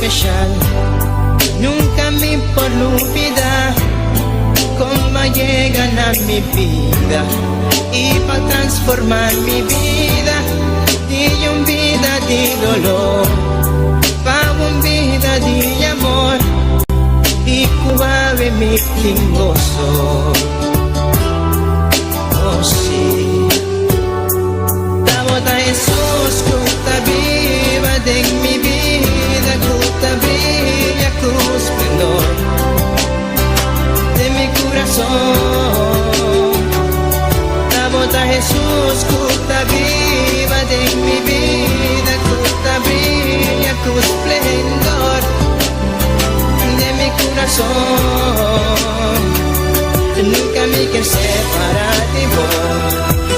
especial. Nunca me por olvidar cómo llegan a mi vida y para transformar mi vida de una vida de dolor para una vida de amor y cuave mi gozo. Oh sí, Tabota Jesús, cuta viva de mi vida, cuta brilla tu esplendor de mi corazón. Tabota Jesús, cuta viva de mi vida, cuta brilla tu esplendor de mi corazón. Nunca me quiero separar de vos,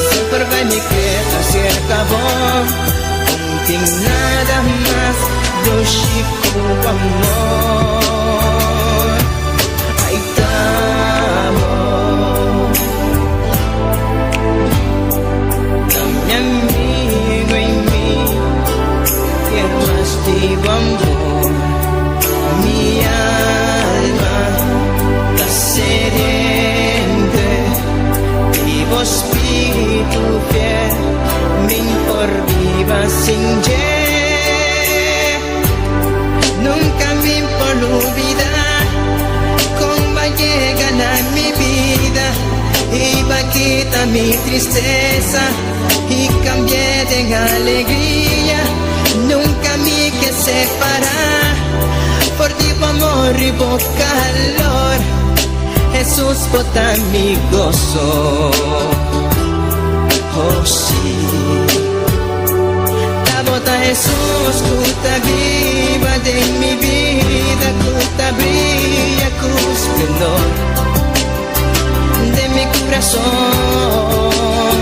siempre va mi queda cerca vos. Contigo nada más do chico amor. Aí estamos, da minha amigo em mim, que mais de amor, minha alma da serente, vivo espírito fiel, me por viva sin nunca me por olvidar cómo llegan a mi vida y va quita mi tristeza y cambié de alegría. Nunca me que separar por ti amor y por calor. Jesús bota mi gozo. Oh sí, Tabota Jesús, cuta viva de mi vida, cuta brilla tu esplendor de mi corazón.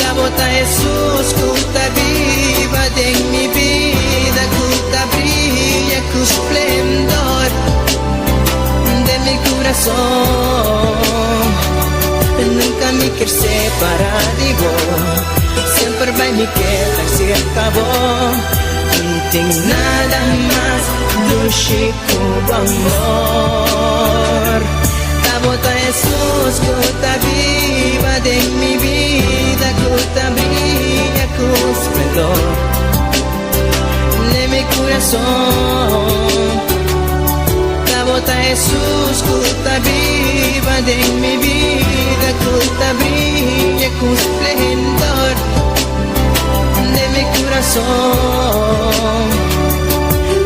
Tabota Jesús, cuta viva de mi vida, cuta brilla tu esplendor de mi corazón. Nunca me quiero separar de vos, siempre vai me quedar cerca vos. Não tem nada mais do chico amor. Tabota Jesús, cuta viva de mi vida, cuta brilla tu esplendor de mi corazón. Tabota Jesús, cuta viva de mi vida, cuta brilla tu esplendor de mi corazón.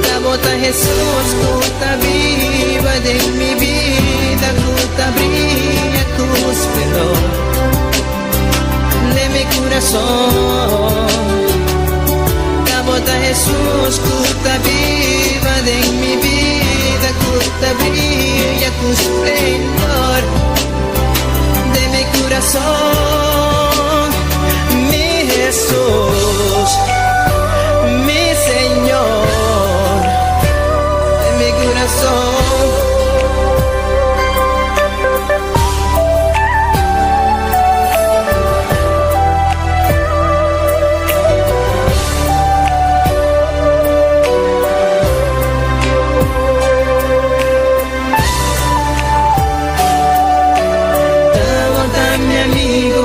Tabota Jesús, cuta viva de mi vida, cuta brilla tu esplendor de mi corazón. Tabota Jesús, cuta viva de mi vida, cuta brilla tu esplendor de mi corazón. Mi Jesús, mi Señor, de mi corazón. Tabota mi amigo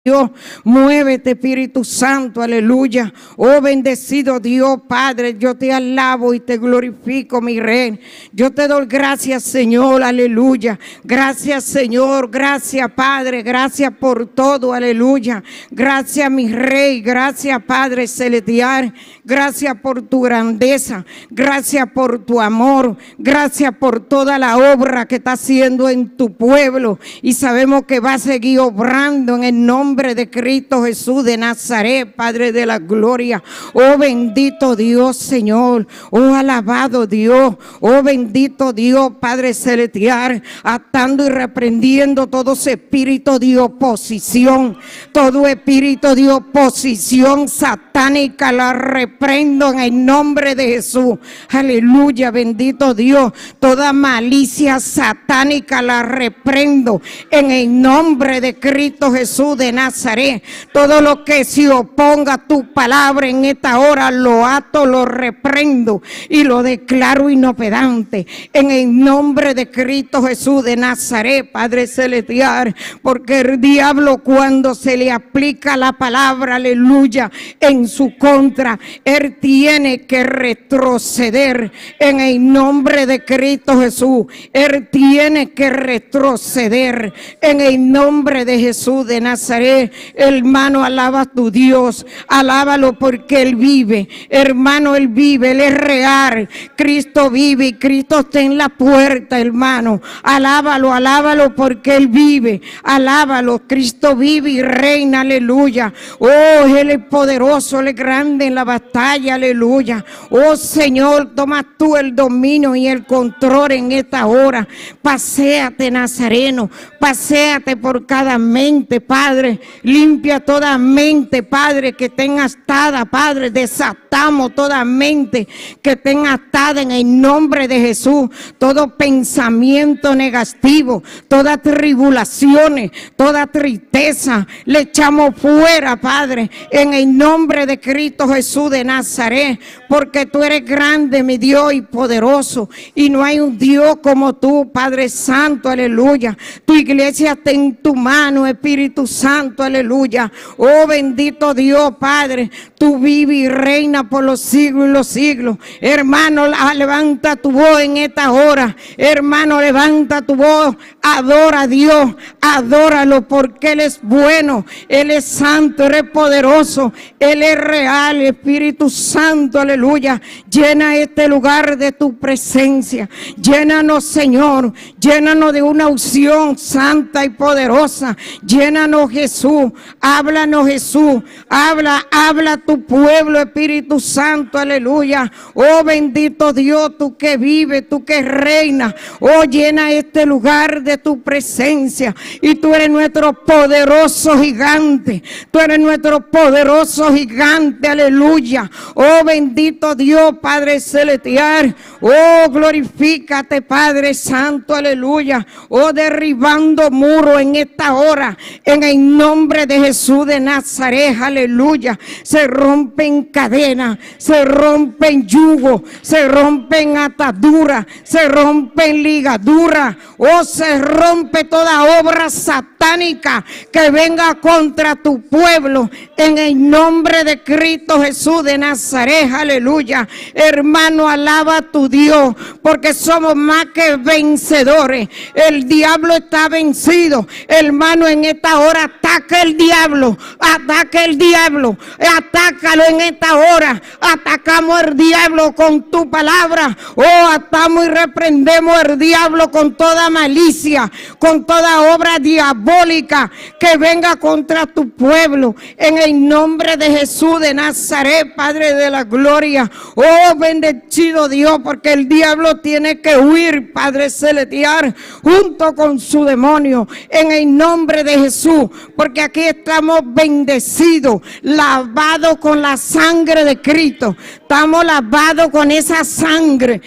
Dios, muévete, Espíritu Santo, aleluya. Oh, bendecido Dios, Padre, yo te alabo y te glorifico, mi Rey. Yo te doy gracias, Señor, aleluya. Gracias, Señor, gracias, Padre, gracias por todo, aleluya. Gracias, mi Rey, gracias, Padre celestial. Gracias por tu grandeza, gracias por tu amor, gracias por toda la obra que está haciendo en tu pueblo. Y sabemos que va a seguir obrando en el nombre de Cristo Jesús de Nazaret, Padre de la gloria. Oh, bendito Dios, Señor. Oh, alabado Dios. Oh, bendito Dios, Padre celestial. Atando y reprendiendo todo ese espíritu de oposición. Todo espíritu de oposición satánica la reprendo en el nombre de Jesús. Aleluya, bendito Dios. Toda malicia satánica la reprendo en el nombre de Cristo Jesús de Nazaret. Todo lo que se oponga a tu palabra en esta hora lo ato, lo reprendo y lo declaro inoperante en el nombre de Cristo Jesús de Nazaret, Padre celestial. Porque el diablo, cuando se le aplica la palabra, aleluya, en su contra, él tiene que retroceder en el nombre de Cristo Jesús. Él tiene que retroceder en el nombre de Jesús de Nazaret. Hermano, alaba a tu Dios, alábalo porque Él vive. Hermano, Él vive, Él es real. Cristo vive y Cristo está en la puerta, hermano. Alábalo, alábalo porque Él vive. Alábalo, Cristo vive y reina, aleluya. Oh, Él es poderoso, Él es grande en la batalla, aleluya. Oh, Señor, toma tú el dominio y el control en esta hora. Paséate, Nazareno, paséate por cada mente, Padre. Limpia toda mente, Padre, que tenga atada, Padre. Desatamos toda mente que tenga atada en el nombre de Jesús. Todo pensamiento negativo, todas tribulaciones, toda tristeza, le echamos fuera, Padre, en el nombre de Cristo Jesús de Nazaret. Porque tú eres grande, mi Dios, y poderoso. Y no hay un Dios como tú, Padre Santo, aleluya. Tu iglesia está en tu mano, Espíritu Santo, aleluya. Oh, bendito Dios, Padre. Tú vives y reina por los siglos y los siglos. Hermano, levanta tu voz en esta hora. Hermano, levanta tu voz. Adora a Dios. Adóralo porque Él es bueno. Él es santo, Él es poderoso. Él es real, Espíritu Santo, aleluya. Llena este lugar de tu presencia. Llénanos, Señor. Llénanos de una unción santa y poderosa. Llénanos, Jesús. Háblanos, Jesús. Habla a tu pueblo, Espíritu Santo, aleluya. Oh, bendito Dios, tú que vives, tú que reinas. Oh, llena este lugar de tu presencia. Y tú eres nuestro poderoso gigante. Tú eres nuestro poderoso gigante, aleluya. Oh, bendito Dios, Padre celestial. Oh, glorifícate, Padre Santo, aleluya. Oh, derribando muros en esta hora, en el nombre de Jesús de Nazaret, aleluya. Se rompen cadenas, se rompen yugos, se rompen ataduras, se rompen ligaduras. Oh, se rompe toda obra satánica que venga contra tu pueblo, en el nombre de Cristo Jesús de Nazaret, aleluya. Hermano, alaba a tu Dios, porque somos más que vencedores. El diablo está vencido. Hermano, en esta hora ataca el diablo, ataca el diablo, atácalo en esta hora. Atacamos al diablo con tu palabra. Oh, atamos y reprendemos al diablo con toda malicia, con toda obra diabólica que venga contra tu pueblo, en el nombre de Jesús de Nazaret, Padre de la gloria. Oh, bendecido Dios, porque el diablo tiene que huir, Padre celestial, junto con su demonio, en el nombre de Jesús, porque aquí estamos bendecidos, lavados con la sangre de Cristo. Estamos lavados con esa sangre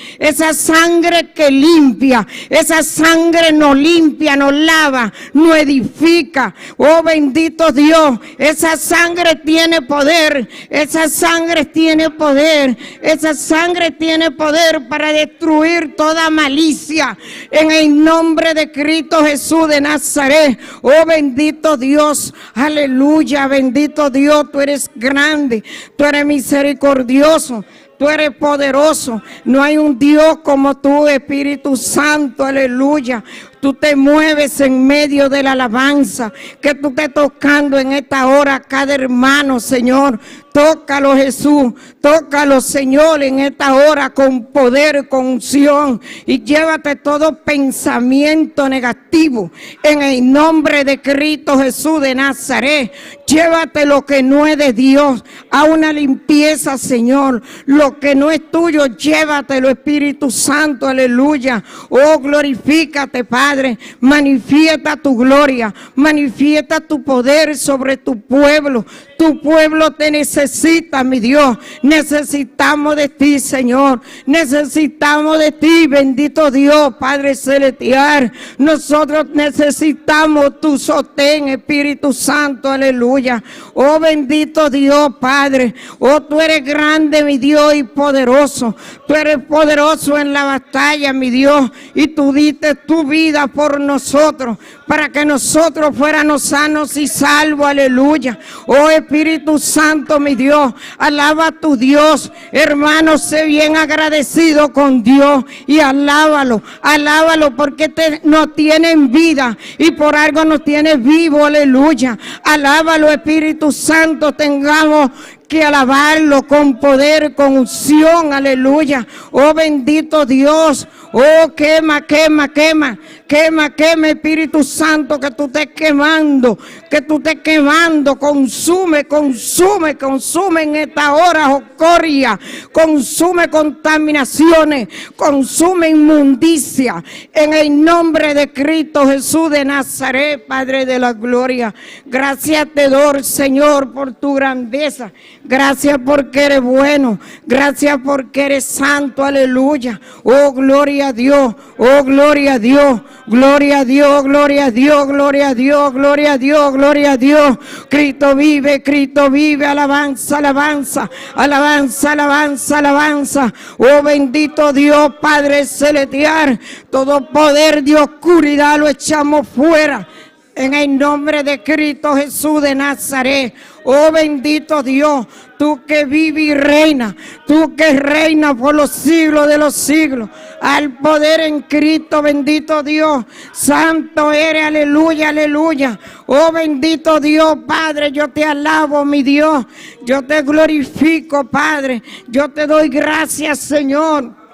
que limpia, esa sangre nos limpia, nos lava, nos edifica edifica. Oh bendito Dios, esa sangre tiene poder, esa sangre tiene poder, esa sangre tiene poder para destruir toda malicia en el nombre de Cristo Jesús de Nazaret. Oh bendito Dios, aleluya, bendito Dios, tú eres grande, tú eres misericordioso, tú eres poderoso. No hay un Dios como tú, Espíritu Santo, aleluya. Tú te mueves en medio de la alabanza, que tú estés tocando en esta hora cada hermano, Señor. Tócalo, Jesús, tócalo, Señor, en esta hora con poder, con unción, y llévate todo pensamiento negativo en el nombre de Cristo Jesús de Nazaret. Llévate lo que no es de Dios a una limpieza, Señor. Lo que no es tuyo, llévatelo, Espíritu Santo, aleluya. Oh, glorifícate, Padre. Manifiesta tu gloria, manifiesta tu poder sobre tu pueblo. Tu pueblo te necesita, mi Dios. Necesitamos de ti, Señor. Necesitamos de ti, bendito Dios, Padre celestial. Nosotros necesitamos tu sostén, Espíritu Santo, aleluya. Oh, bendito Dios, Padre. Oh, tú eres grande, mi Dios, y poderoso. Tú eres poderoso en la batalla, mi Dios. Y tú diste tu vida por nosotros, para que nosotros fuéramos sanos y salvos, aleluya. Oh, Espíritu Santo, mi Dios, alaba a tu Dios, hermano, sé bien agradecido con Dios y alábalo, alábalo, porque nos tiene en vida y por algo nos tiene vivo, aleluya. Alábalo, Espíritu Santo, tengamos que alabarlo con poder, con unción, aleluya. Oh, bendito Dios. Oh, quema, quema, quema, quema, quema, Espíritu Santo, que tú estés quemando, que tú estés quemando, consume, consume, consume en esta hora, jocoria, consume contaminaciones, consume inmundicia, en el nombre de Cristo Jesús de Nazaret, Padre de la gloria. Gracias te doy, Señor, por tu grandeza. Gracias porque eres bueno. Gracias porque eres santo. Aleluya. Oh, gloria a Dios. Oh, gloria a Dios. Gloria a Dios. Gloria a Dios. Gloria a Dios. Gloria a Dios. Gloria a Dios. Cristo vive. Cristo vive. Alabanza, alabanza. Alabanza, alabanza, alabanza. Oh, bendito Dios, Padre celestial. Todo poder de oscuridad lo echamos fuera. En el nombre de Cristo Jesús de Nazaret. Oh, bendito Dios, tú que vives y reinas, tú que reinas por los siglos de los siglos, al poder en Cristo, bendito Dios, santo eres, aleluya, aleluya. Oh, bendito Dios, Padre, yo te alabo, mi Dios, yo te glorifico, Padre, yo te doy gracias, Señor.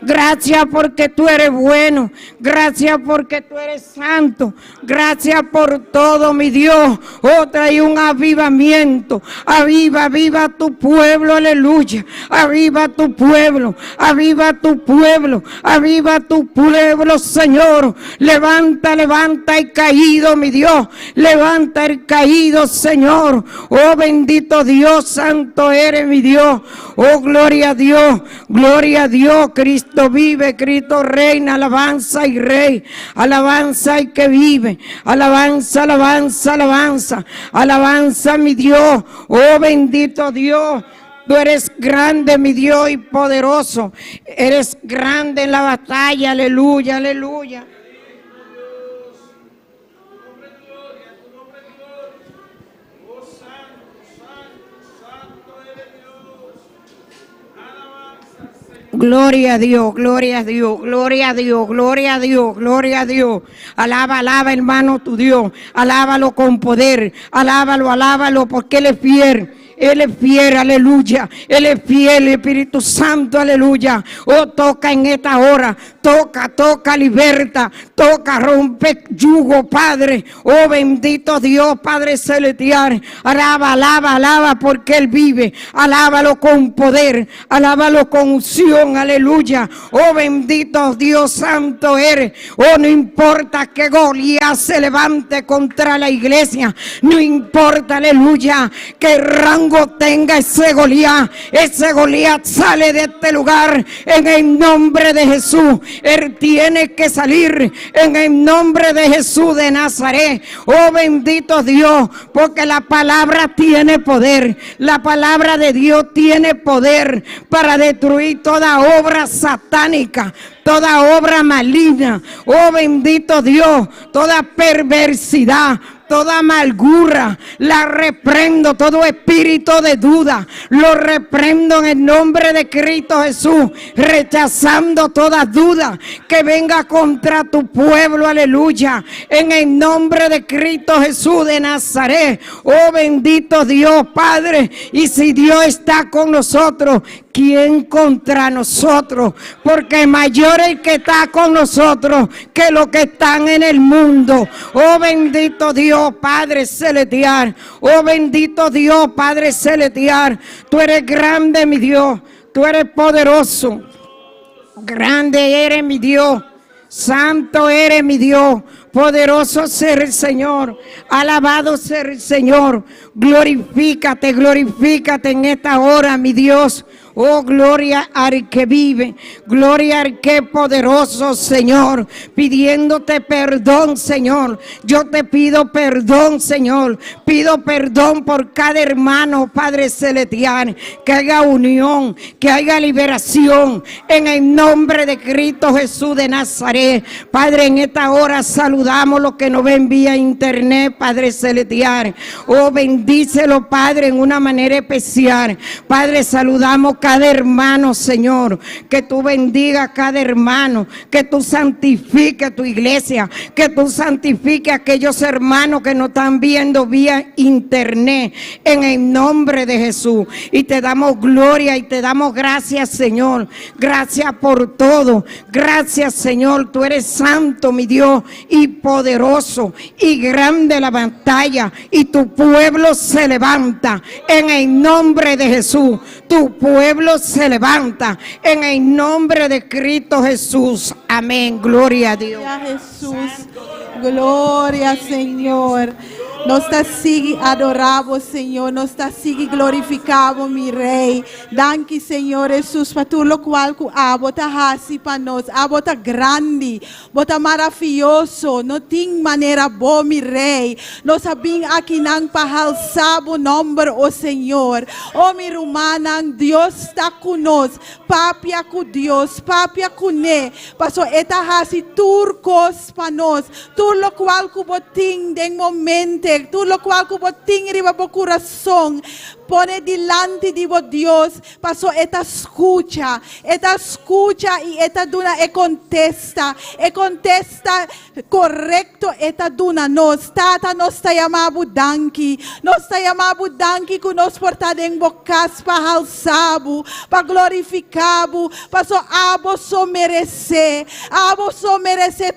Gracias porque tú eres bueno. Gracias porque tú eres santo. Gracias por todo, mi Dios. Oh, trae un avivamiento. Aviva, aviva tu pueblo, aleluya. Aviva tu pueblo. Aviva tu pueblo. Aviva tu pueblo, Señor. Levanta, levanta el caído, mi Dios. Levanta el caído, Señor. Oh, bendito Dios, santo eres, mi Dios. Oh, gloria a Dios. Gloria a Dios, Cristo. Cristo vive, Cristo reina, alabanza y rey, alabanza y que vive, alabanza, alabanza, alabanza, alabanza mi Dios, oh bendito Dios. Tú eres grande, mi Dios, y poderoso. Eres grande en la batalla, aleluya, aleluya. Gloria a Dios, gloria a Dios, gloria a Dios, gloria a Dios, gloria a Dios. Alaba, alaba, hermano, tu Dios. Alábalo con poder. Alábalo, alábalo, porque Él es fiel. Él es fiel, aleluya. Él es fiel, Espíritu Santo, aleluya. Oh, toca en esta hora. Toca, toca, liberta. Toca, rompe yugo, Padre. Oh, bendito Dios, Padre celestial. Alaba, alaba, alaba, porque Él vive. Alábalo con poder. Alábalo con unción, aleluya. Oh, bendito Dios, santo eres. Oh, no importa que Goliat se levante contra la iglesia. No importa, aleluya, que rango tenga ese Goliat sale de este lugar en el nombre de Jesús. Él tiene que salir en el nombre de Jesús de Nazaret. Oh bendito Dios, porque la palabra tiene poder. La palabra de Dios tiene poder para destruir toda obra satánica, toda obra maligna. Oh bendito Dios, toda perversidad, toda amargura, la reprendo. Todo espíritu de duda, lo reprendo en el nombre de Cristo Jesús, rechazando toda duda que venga contra tu pueblo, aleluya, en el nombre de Cristo Jesús de Nazaret. Oh bendito Dios, Padre, y si Dios está con nosotros, ¿quién contra nosotros? Porque mayor el que está con nosotros que los que están en el mundo. Oh bendito Dios, Padre celestial. Oh bendito Dios, Padre celestial. Tú eres grande, mi Dios. Tú eres poderoso. Grande eres, mi Dios. Santo eres, mi Dios. Poderoso ser el Señor, alabado ser el Señor. Glorifícate, glorifícate en esta hora, mi Dios. Oh, gloria al que vive, gloria al que es poderoso, Señor, pidiéndote perdón, Señor. Yo te pido perdón, Señor. Pido perdón por cada hermano, Padre celestial, que haya unión, que haya liberación en el nombre de Cristo Jesús de Nazaret. Padre, en esta hora saludamos los que nos ven vía internet, Padre celestial. Oh, bendícelo, Padre, en una manera especial. Padre, saludamos cada hermano, Señor, que tú bendiga a cada hermano, que tú santifiques tu iglesia, que tú santifiques a aquellos hermanos que nos están viendo vía internet, en el nombre de Jesús. Y te damos gloria y te damos gracias, Señor. Gracias por todo. Gracias, Señor. Tú eres santo, mi Dios, y poderoso y grande la batalla, y tu pueblo se levanta en el nombre de Jesús. Tu pueblo se levanta en el nombre de Cristo Jesús. Amén. Gloria a Dios. Gloria a Jesús. Gloria, Señor. Nós está sigue adorado, Senhor. Nós está sigue glorificado, mi Rei. Danke, Senhor Jesus, para tudo o qual que bota raci para nós. Bota grande, bota maravilhoso. Não tem maneira boa, mi Rei. Nós sabemos aqui não para alçar o nome, o Senhor. Oh, mi irmã, Deus está conosco. Papia com Deus, papia com Ele. Passou esta raci turcos para nós. Tudo o qual que botim de momento. Tudo lo qual que botim riba po coração, pone delante de Deus, passou esta escucha e esta duna e contesta correcto esta duna nós, tata nós está chamado danke que nós portado em bocas para alçabo, para glorificabo, passou abo só merece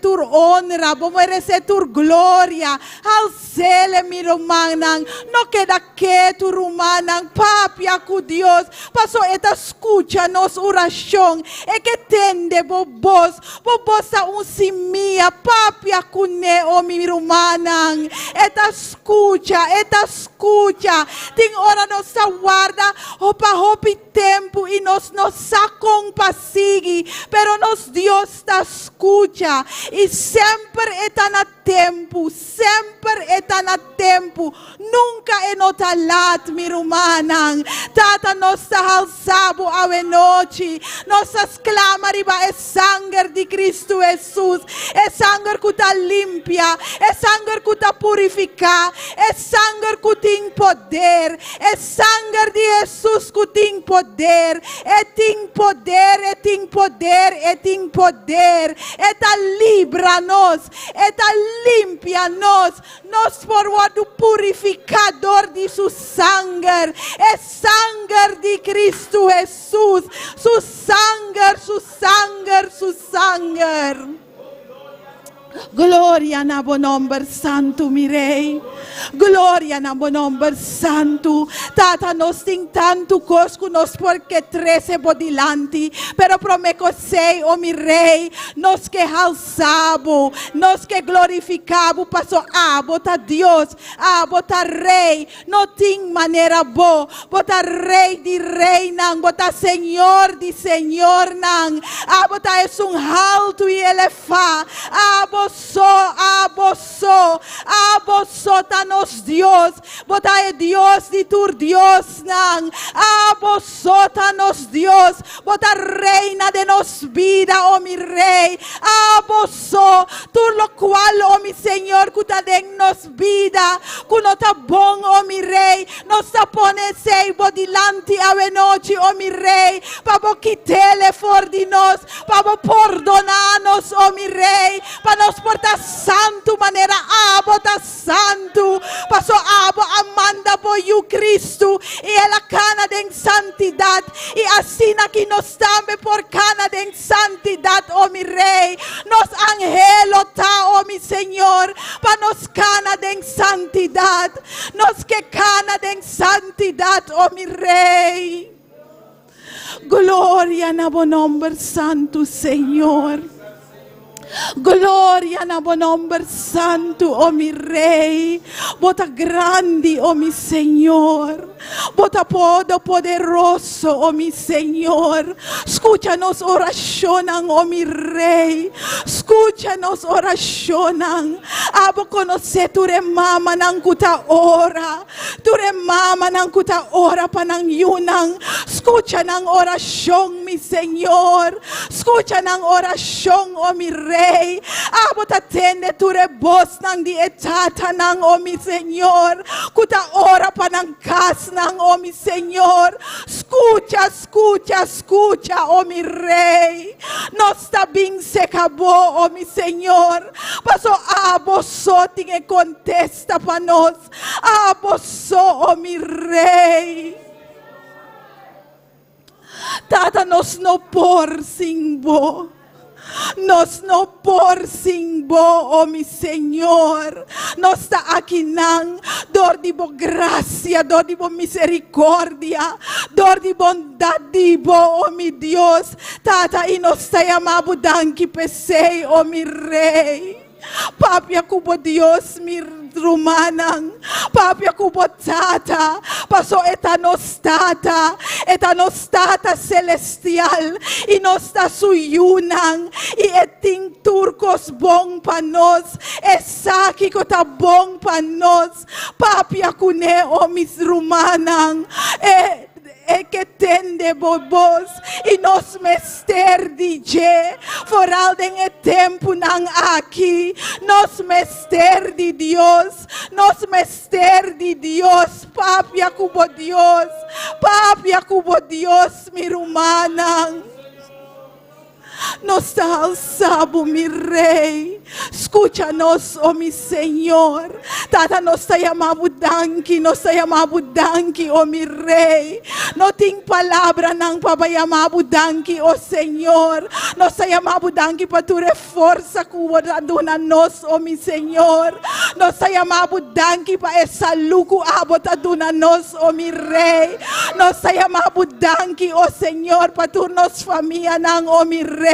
tur honra, bo merece tur glória, alcele mi romanan, não queda que tu romanan, papia com Deus, passou esta escucha nos oração, e que tende bobos a simia, papia com ne, o mi romanan, esta escucha, tem hora nos aguarda, opa hopi tempo, e nos sacam para seguir, pero nos Deus está escucha, e sempre está na tempo, nunca é nota lat, mi romanan, tata nos alçabo a noite, nossas clama riba é sangue de Cristo Jesus, é sangue que está limpia, é sangue que está purificar, é sangue que tem poder, é sangue de Jesus que tem poder, tem poder, tá livra-nos, tá limpia-nos, nos por o purificador de su sangue, é sangue de Cristo Jesus, su sangue. Gloria na bo nombre santo, mi rei. Gloria na bo nombre santo. Tata, nos ting tanto cosco nos porque 13 bodilanti. Pero prometo sei, oh mi rei, nos que alçabo, nos que glorificabo, passo bota Deus, bota rei, não tem maneira boa, bota rei de rei não, bota senhor de senhor não, bota é alto e elevado, abosso, tá nos Deus, bota é Deus de tur Deus não, abosso, tá nos Deus, bota reina de nos vida, oh mi rei, abosso, tur lo qual, oh mi Senhor, que tá de nos vida, que não tá bom, oh mi rei, nos tá pone sei bodilante a noite, oh mi rei, para quitele for de nós, para perdonar-nos, oh mi rei, para nos portar santo, maneira bota santo, passo amanda por you Cristo, e ela cana de santidade, e assim aqui nós também por cana de santidade, oh mi rei, nos angelo tá, oh mi Senhor, para nos cana de santidade, nos que cana de santidade, oh mi rei. Glória na bom nome santo, Senhor. Gloria na bom nome santo, oh mi rei, bota grande, oh mi Senhor, bota poderoso, oh mi Senhor, escucha-nos oracionam, oh mi rei, escucha-nos oracionam, abo conhecer tu mama nang kuta ora, tu mama nang kuta ora panang yunang, escucha nang oração, mi Senhor, escucha nang oração, oh mi rei. Abot atende tu rebos nang di etata nang, oh mi Senhor, kuta ora pa nang kas nang, oh mi Senhor, escucha, oh mi rei, nos tabing se acabou, oh mi Senhor, paso aboso tinge contesta pa nos, aboso, oh mi rei. Tata nos no por simbo, nos no por simbo, oh mi Senhor, nos está aqui nang, dor de bo gracia, dor de bo misericórdia, dor de bondade, oh mi Deus, tata e nos está amado danki pesei, oh mi rei. Papia kubo Dios mi rumanang, papia kubo tata, paso etanostata celestial, y nosta suyunang, y eting turcos bong panos, esaki kota bong panos, papia kune o mis rumanang, que tende bobos e nos mester DJ foral den e tempo nang aqui nos mester de Deus papia kubo Deus mi rumanang. Nos alçamos, mi rei, escucha-nos, oh mi Senhor, tata nos chamamos danki, oh mi rei, não tem palavra não para chamamos danki, oh Senhor, nos chamamos danki para tu reforça que dona nos, oh mi Senhor, nos chamamos danki para essa luco abota dona nos, oh mi rei, nos chamamos danki, oh Senhor, para tu nos família não, oh mi rei.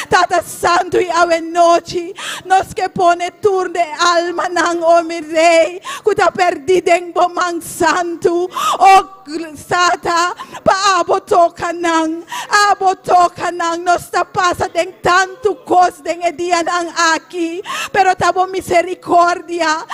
Tata santo e ave noite, nos que pone turno de alma nang, oh mi rei, kuta perdido em bomang santo, oh sata, pa abotoka nang, nos ta pasa den tanto cos den edia nang aqui, pero tabo misericordia,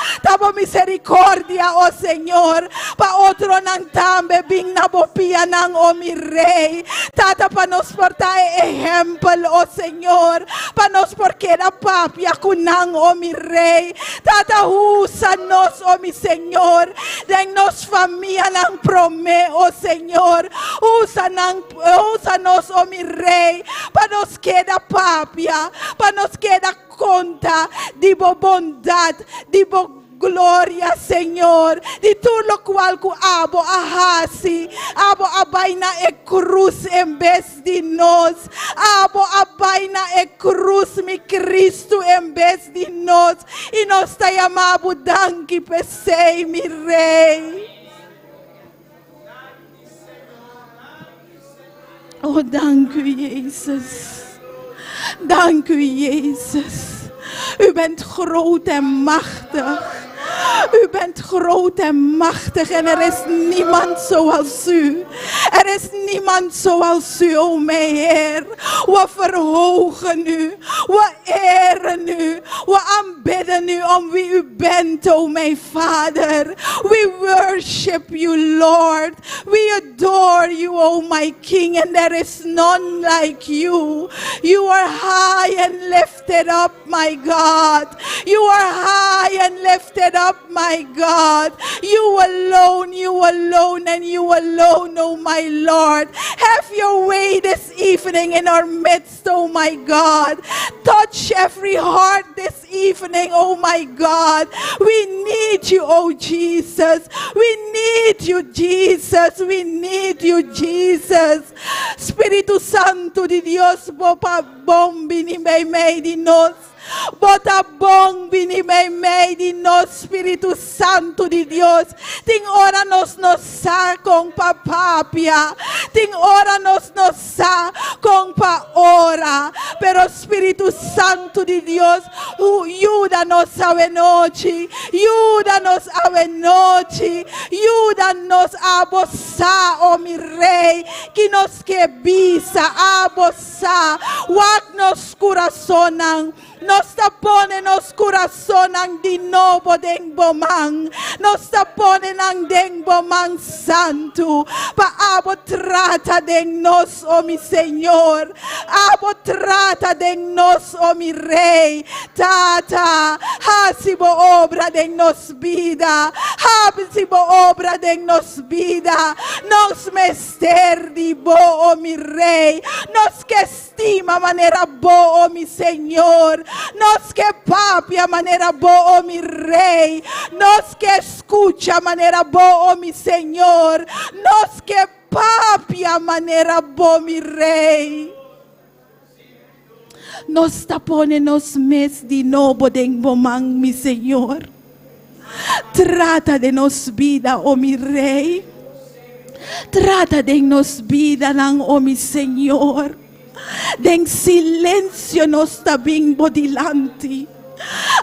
oh Senhor, pa outro nang tambe bing na bopia nang, oh mi rei, tata pa nos portar ejemplo, oh Senhor, para nos porque da papia kunang, oh mi rei, tata usa-nos, oh mi Senhor, den nos família nang prome, oh Senhor, usa-nos, oh mi rei, para nos queda papia, para nos queda conta de bo bondade, de bo gloria, Señor. Di tu lo cual ku abo ahasi, abo abay na e cruz en vez de nos, abo abay na e cruz mi Cristo en vez de nos, y nos te llamamos danki pesei mi Rey. Oh, dank u Jezus. Dank u Jezus. U bent groot en machtig. U bent groot en machtig en er is niemand zoals u. Er is niemand zoals u, o mijn Heer. We verhogen u, we eren u, we aanbidden u om wie u bent, o mijn Vader. We worship you, Lord. We adore you, o my King, and there is none like you. You are high and lifted up, my God. You are high and lifted up, my God. You alone, and you alone, oh my Lord. Have your way this evening in our midst, oh my God. Touch every heart this evening, oh my God. We need you, oh Jesus. We need you, Jesus. We need you, Jesus. Espíritu Santo de Dios, bopa bombi ni may di nos. Bota bom binimay di nos, Espíritu Santo de Dios. Ting ora nos sa kung papapia. Ting ora nos sa kung paora. Pero Espíritu Santo de Dios, ayúdanos a noche. Ayúdanos a noche. Ayúdanos a bosa, oh mi Rey. Que nos que visa a bosa. Wag nos corazonan. Nos tapone nos corazón ang dinobo deng bomang. Nos tapone ng deng bomang santo. Paabo trata deng nos, oh mi Señor. Abo trata deng nos, oh mi Rey. Tata, hasibo obra deng nos vida. Hasibo obra deng nos vida. Nos mester di bo, oh mi Rey. Nos que estima manera bo, oh mi Señor. Nos que papia manera bo, oh mi Rey. Nos que escucha manera bo, oh mi Señor. Nos que papia manera bo, mi Rey. Nos tapone nos mes di novo deng bomang, mi Señor. Trata de nos vida, oh mi Rey. Trata de nos vida lang, oh mi Señor. Den silencio nos tabing bodilanti.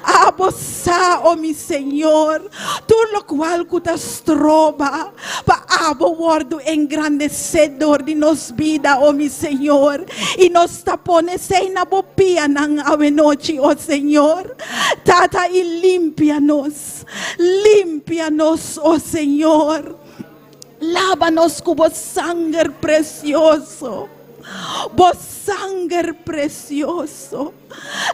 Abosa, oh mi Señor, tu lo cual cutas troba, pa abo wordo engrandecedor de nos vida, oh mi Señor, y nos tapone se inabopia nang avenochi, oh Señor, tata y límpianos, oh Señor, lávanos con vos sangre precioso. Vos sangre precioso,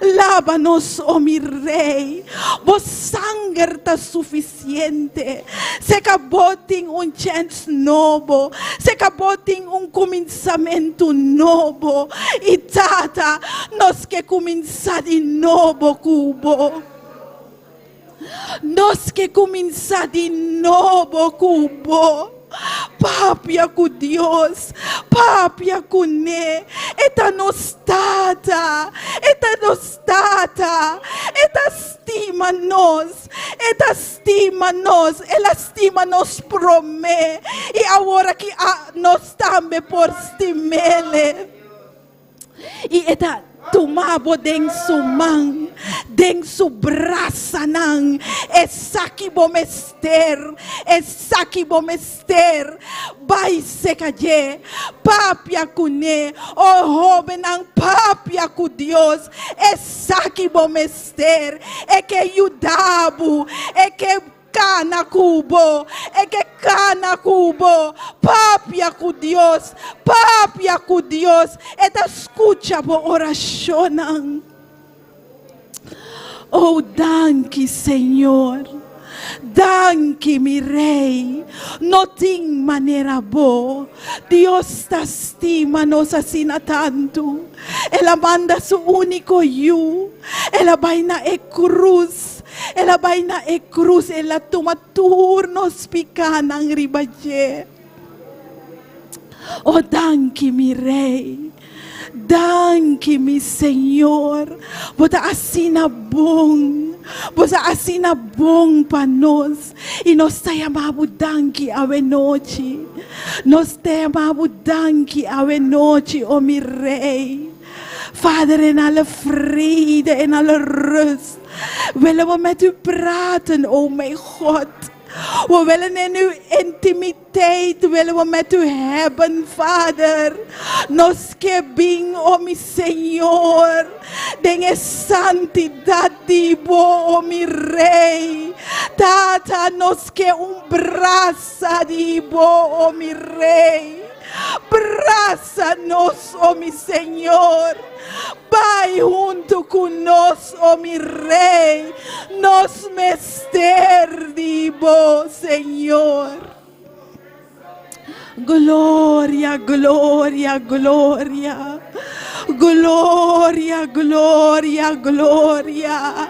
lávanos, oh mi Rey. Vos sangre está suficiente. Se cabotin un chance novo, se cabotin un comenzamento novo. Y tata, nos que comienza de novo cubo. Nos que comienza de novo cubo. Papia cu Dios, papia cu ne, eta nostata, estima nos, ela estima nos prome, e agora que nos tambe por stimele, e eta tumabo deng su man, deng su brasa nang, esaki bomester, bai se calle, papia cune, oh joven ang papia cu Dios, esaki bomester, e que yudabu, e que cana cubo, papia cu Dios, eta escucha po oración. Oh, danke, Señor. Danke, mi Rey. No ting manera bo. Dios te estima nos así na tanto. Ela manda su único yu. Ela vaina e cruz. ela bay na e cruz, ela tumaturnos pikanang ribaje. Oh, danke mi Rey. Danke mi Senhor. Bota asina bom. Bota asina bom para nós. E nós te amamos danke ave noite. Nós te amamos danke ave noite, oh mi Rei. Vader, in alle vrede, in alle rust willen we met u praten, o mijn God. We willen in uw intimiteit, willen we met u hebben, Vader. Nos que bing, oh mi Señor. Dengue santidad dibo, oh mi Rey. Tata, nos que braça dibo, oh mi Rey. Braça-nos, oh mi Senhor. Vai junto conosco, oh mi Rei. Nos misterdibo, Senhor. Glória, glória, glória. Glória, glória, glória.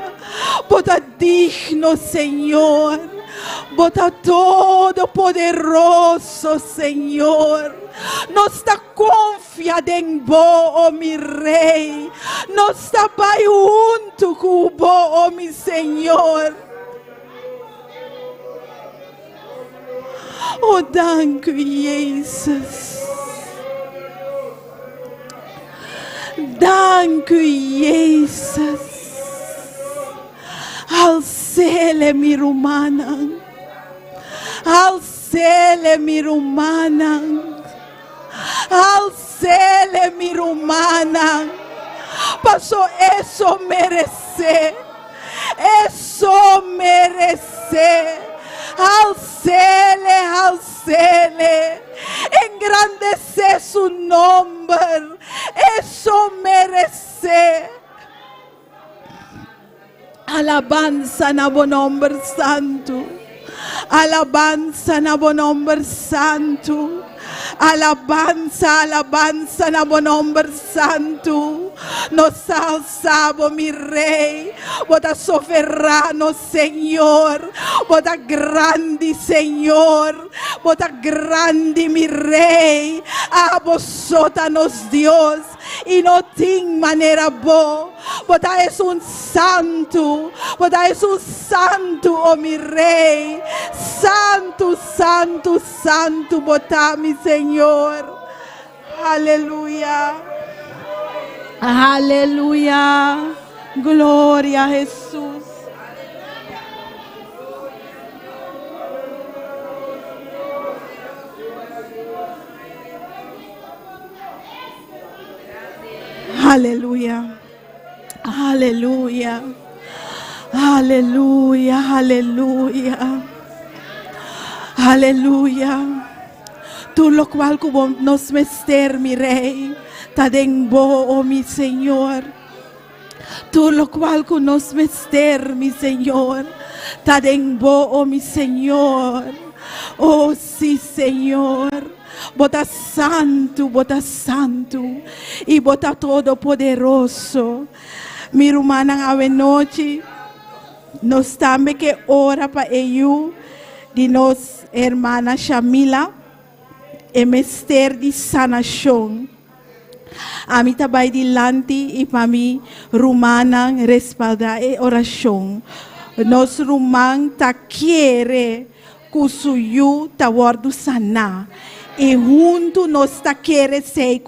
Bota digno, Senhor. Bota todo poderoso, Senhor. Nós está confiado em bo, oh mi Rei. Nós está bem junto com bo, oh mi Senhor. Oh, dank u, Jesus. Dank u, Jesus. Al sele mi rumanang. Al sele mi rumanang. Al sele mi rumanang. Paso eso merece. Eso merece. Al sele. Engrandece su nombre. Eso merece. Alabanza na bo nombre santo. Alabanza na bo nombre santo. Alabanza, alabanza na bo nombre santo. Nos alzamos, mi Rei. Bota soberano, Senhor. Bota grande, Senhor. Bota grande, mi Rei. A vosota nos Deus. E não tem maneira boa. Bota és santo. Bota és santo, oh mi Rei. Santo, santo, santo. Bota, mi Senhor. Aleluia. Aleluia. Glória a Jesus. Aleluia. Aleluia. Aleluia. Aleluia. Aleluia. Tu lo qual nos mester, mi Rei. Tadengbo, oh mi Senhor. Tu lo qual nos mester, mi Senhor. Tadengbo, oh mi Senhor. Oh sí, Senhor. Bota santo e bota todo poderoso. Mi irmã ave noite, nós também que ora para eu de nós irmã Shamila, e mester de sanação. A mim também dilante e para mim rumana respaldar e oração. Nós rumang ta querer kusuyu ta wardu sana. E junto nós está querendo ser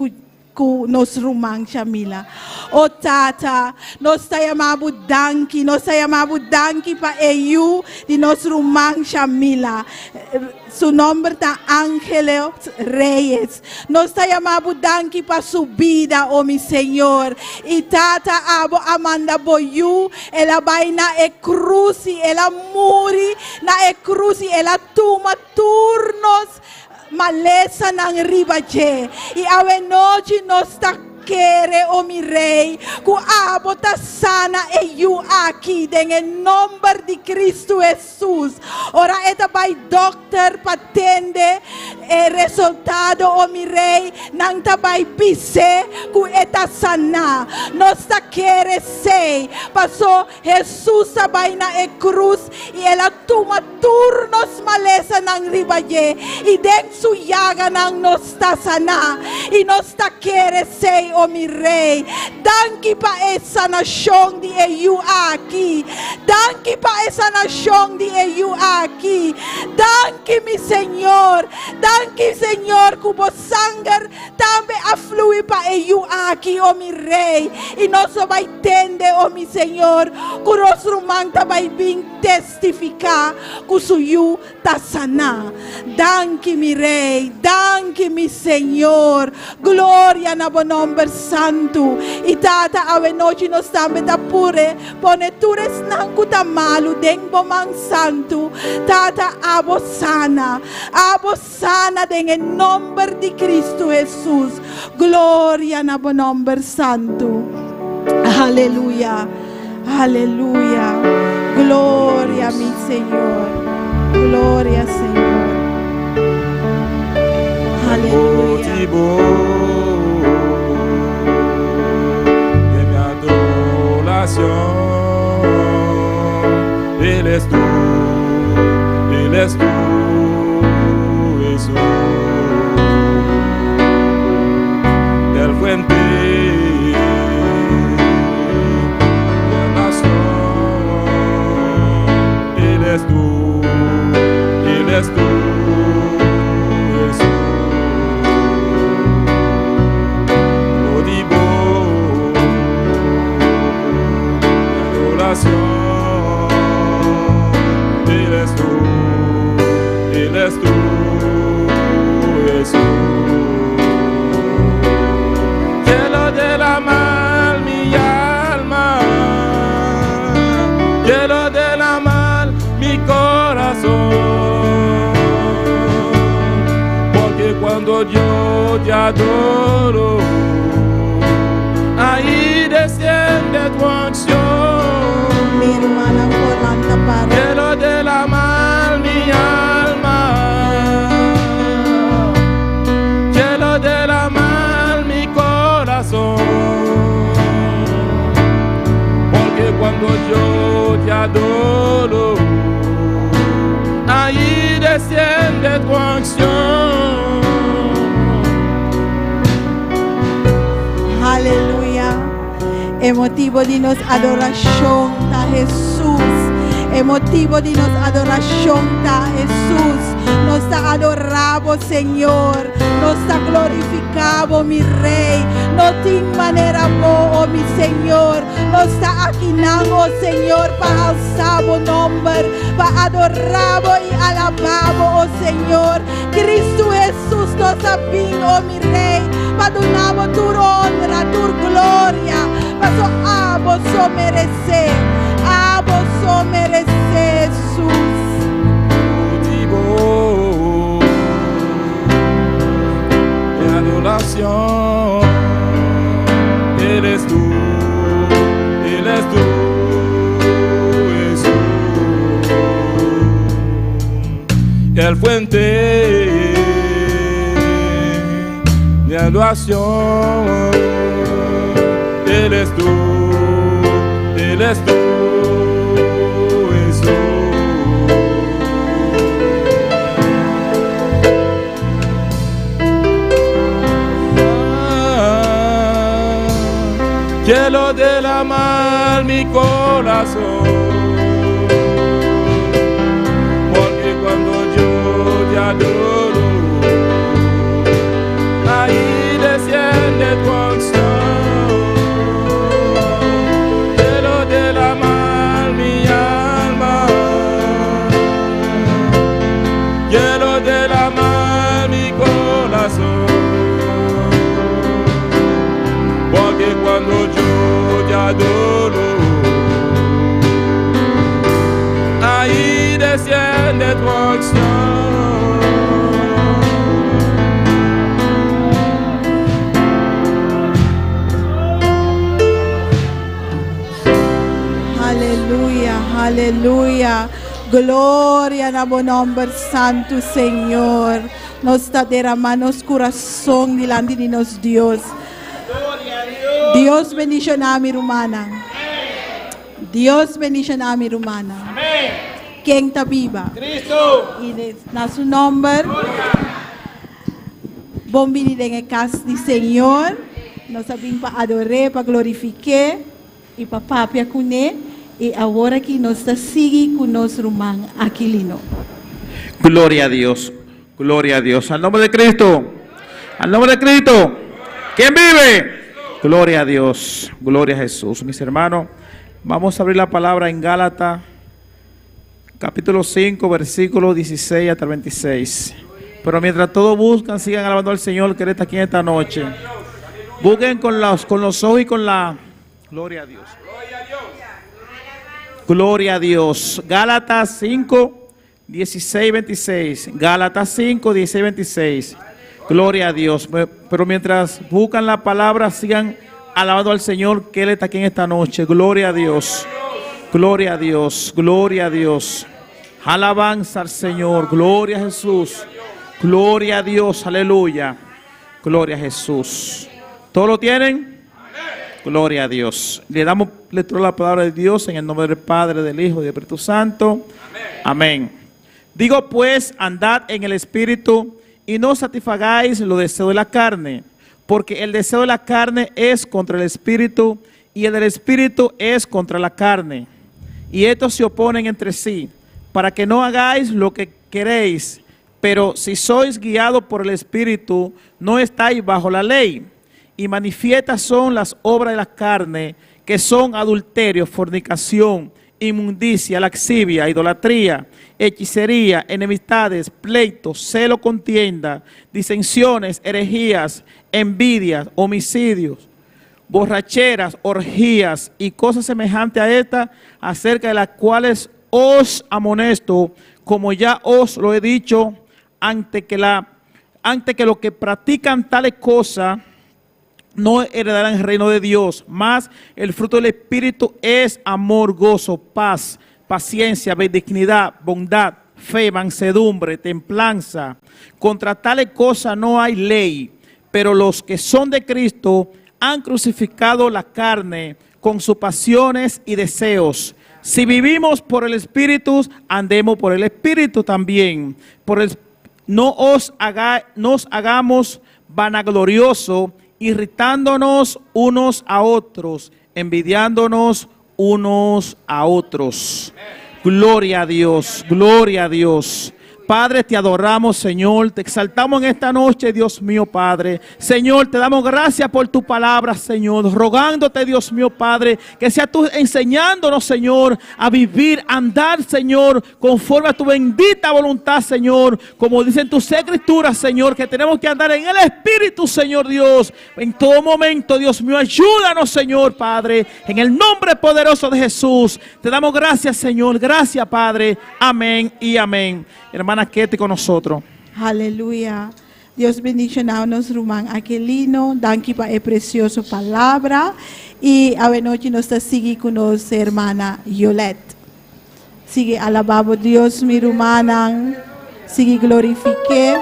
com nós rumang Shamila. O Tata, nós está chamando danke, nós está chamando danke para eu de nós rumang Shamila. Su nome está Ángelo Reyes. Nós está chamando danke para sua vida, oh mi Senhor. E Tata abo Amanda Boyu, ela vai na e cruz, ela muri na e cruz, ela toma turnos. Maleza nang ribaje. E ave noite nós está quiere, oh mi rey, que abota sana e you aquí, en el nombre de Cristo Jesús. Ora eta by doctor patende resultado, oh mi rey, nanta by pise, que eta sana. Nosta quiere sei, pasó Jesús sabay na e cruz, y ela tuma turnos malesa nang ribaye, y den su llaga nang nosta sana, y nosta quiere sei, oh mi rey. Danki pa esa nación di EU aquí, danki pa esa nación di EU aquí, danki mi Señor, danki Señor, cubo sangre también aflui pa EU aquí, oh mi rey, y no se va a entender, oh mi Señor, curos rumanta va a testificar que su yu ta sana. Danki mi rey, danki mi Señor, gloria na bon nombre santo. Y tata ave noche nos tambe ta pure, pone tures nankuta malu dengbo man santo. Tata abo sana en el nombre de Cristo Jesús. Gloria na bon nombre santo. Aleluya, aleluya. Gloria a mi Señor. Gloria, Señor. Aleluya. Motivo de mi adoración, Él es tú, Jesús, el fuente de nación. Él es tú, Jesús, motivo de adoración. Él es tú, Jesús. Cielo de la mal mi alma, cielo de la mal mi corazón, porque cuando yo te adoro, ahí desciende tu acción. Mi hermana Yolanda para. Cielo de la mal mi alma, cielo de la mal mi corazón, porque cuando yo te adoro, ahí desciende tu acción. Aleluya. Emotivo de nos adoración a Jesús. Emotivo de nos adoración a Jesús. Nos está adorado, Señor. Nos está glorificado, mi Rey. No tiene manera, oh mi Señor. Nos está aquinando, Señor, para alzar tu nombre, para adorarlo y alabarlo, oh Señor. Cristo Jesús nos ha venido, oh mi Rey, para donar tu honra, tu gloria. Para a vos merece, Jesús. Motivo de adoración, eres tú, Jesús, el fuente de adoración, eres tú, Jesús. Cielo de la mar mi corazón, porque cuando yo te adoro, ahí desciende tu acción. Cielo de la mar mi alma, cielo de la mar mi corazón, porque cuando yo te adoro, ahí desciende tu acción. Aleluia. Glória na bom nome santo, Senhor. Nós está derramando nosso coração diante de nosso Deus. Deus bendiga a minha irmã. Deus bendiga a minha irmã. Quem está viva? Cristo. E na seu nome, bom vir em casa do Senhor. Nós sabemos para adorar, para glorificar e para papiar com Ele. E agora que nós está seguindo com nosso irmão Aquilino. Gloria a Dios, gloria a Dios. Al nombre de Cristo, al nombre de Cristo. ¿Quién vive? Gloria a Dios, gloria a Jesús. Mis hermanos, vamos a abrir la palabra en Gálatas, capítulo 5, versículos 16 hasta 26. Pero mientras todos buscan, sigan alabando al Señor que Él está aquí en esta noche. Busquen con los ojos y con la... Gloria a Dios. Gloria a Dios. Gálatas 5, 16, 26. Gálatas 5, 16, 26. Gloria a Dios. Pero mientras buscan la palabra, sigan alabando al Señor que Él está aquí en esta noche. Gloria a Dios. Gloria a Dios. Gloria a Dios. Alabanza al Señor. Gloria a Jesús. Gloria a Dios. Aleluya. Gloria a Jesús. ¿Todos lo tienen? Gloria a Dios. Le damos lectura a la palabra de Dios en el nombre del Padre, del Hijo y del Espíritu Santo. Amén. Digo pues, andad en el Espíritu y no satisfagáis los deseos de la carne, porque el deseo de la carne es contra el Espíritu y el del Espíritu es contra la carne. Y estos se oponen entre sí, para que no hagáis lo que queréis. Pero si sois guiados por el Espíritu, no estáis bajo la ley. Y manifiestas son las obras de la carne, que son adulterio, fornicación, inmundicia, laxivia, idolatría, hechicería, enemistades, pleitos, celo, contienda, disensiones, herejías, envidias, homicidios, borracheras, orgías y cosas semejantes a estas, acerca de las cuales os amonesto, como ya os lo he dicho, antes que los que practican tales cosas no heredarán el reino de Dios. Mas el fruto del Espíritu es amor, gozo, paz, paciencia, benignidad, bondad, fe, mansedumbre, templanza. Contra tales cosas no hay ley, pero los que son de Cristo han crucificado la carne con sus pasiones y deseos. Si vivimos por el Espíritu, andemos por el Espíritu también. No nos hagamos vanagloriosos, irritándonos unos a otros, envidiándonos unos a otros. Gloria a Dios, gloria a Dios. Padre, te adoramos, Señor, te exaltamos en esta noche, Dios mío, Padre. Señor, te damos gracias por tu palabra, Señor, rogándote, Dios mío, Padre, que seas tú enseñándonos, Señor, a vivir, a andar, Señor, conforme a tu bendita voluntad, Señor, como dicen tus escrituras, Señor, que tenemos que andar en el Espíritu, Señor Dios, en todo momento, Dios mío, ayúdanos, Señor, Padre, en el nombre poderoso de Jesús. Te damos gracias, Señor, gracias, Padre, amén y amén. Hermana, quédate con nosotros. Aleluia. Deus bendiga a nosso irmão Aquilino. Danke para a preciosa palavra. E a noite nós estamos seguindo com nossa irmã Yolette. Sigue alabando Deus, minha irmã. Sigue glorifique.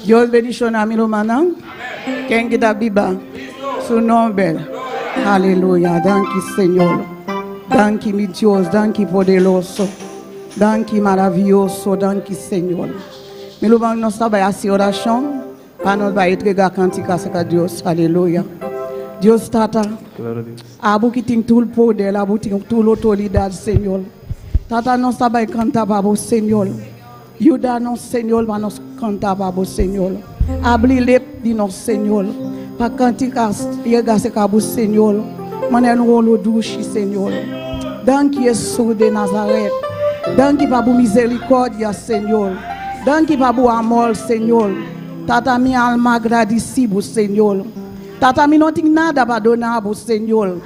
Deus bendiga a minha irmã. Quem que está viva? Seu nome. Aleluia. Danke, Senhor. Danke, mi Dios, danke poderoso, danke maravilhoso, danke, Senhor. Me louva nossa essa oração, para nós vai entregar cantiga a Deus, aleluia. Deus Tata, abu que tem todo o poder, abu tem toda a autoridade, Senhor. Tata, nós vai cantar para o Senhor. Ajuda nós, Senhor, para nós cantar para o Senhor. Abre lep de nós, Senhor, para cantiga a o Senhor. Mané no olho duche, Senhor. Danke, Jesus de Nazaré. Danke para a misericórdia, Senhor. Danke para o amor, Senhor. Tata, minha alma agradecida, Senhor. Tata, não tem nada para donar, Senhor.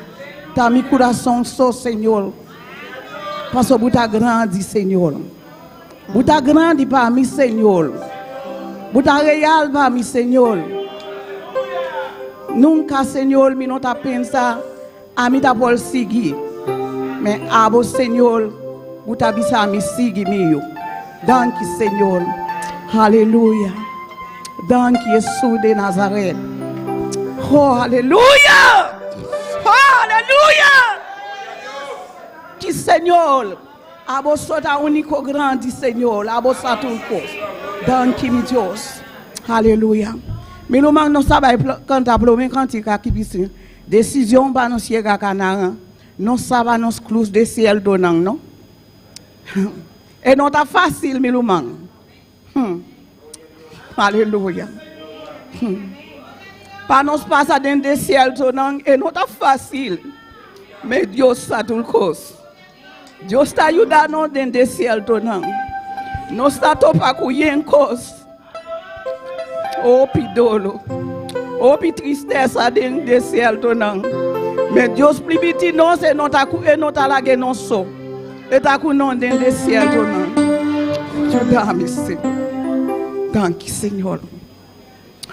Tá, meu coração só, Senhor. Passou buta grande, Senhor. Buta grande para mim, Senhor. Buta real para mim, Senhor. Nunca, Senhor, me não tá pensar a mim tá por seguir. Mais abo Seigneur, butabisa mi sigi miyo. Danki Seigneur. Hallelujah. Danki Yesu de Nazareth. Oh, hallelujah. Oh, hallelujah. Ki Seigneur. Abo sota único grande Seigneur. Abo satulko. Danki mi Dios. Hallelujah. Mais nous manquons ça quand tu as plombé quand tu as quitté. Décision ba non siega kanara. Non ça va non close de ciel donnant non. Et non ta facile mais nous manque. Alléluia. Pas non pas ça dans des ciel donnant et non ta facile. Mais Dieu ça tout le cause. Dieu t'a eu dans des ciel donnant. Non ça to pas couiller en cause. Oh pidolo. Oh pi tristesse à des ciel donnant. Mais Dieu plus petit non c'est non ta couper non ta la non so. Et ta cou non des ciel donnant. Dieu merci. Thank you Seigneur.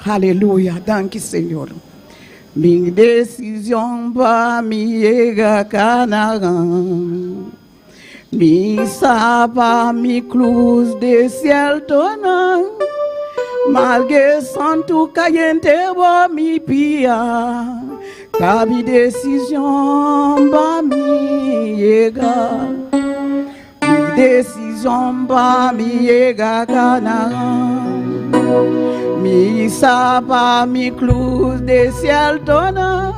Alléluia. Thank you Seigneur. Mi décision ba mi ega canaran. Mi sapa mi cruz de ciel donnant. Malgré sans tout cayente bo mi pia. Ta mi décision ba mi ega. Mi décision ba mi ega canaran. Mi sapa mi cruz de ciel donnant.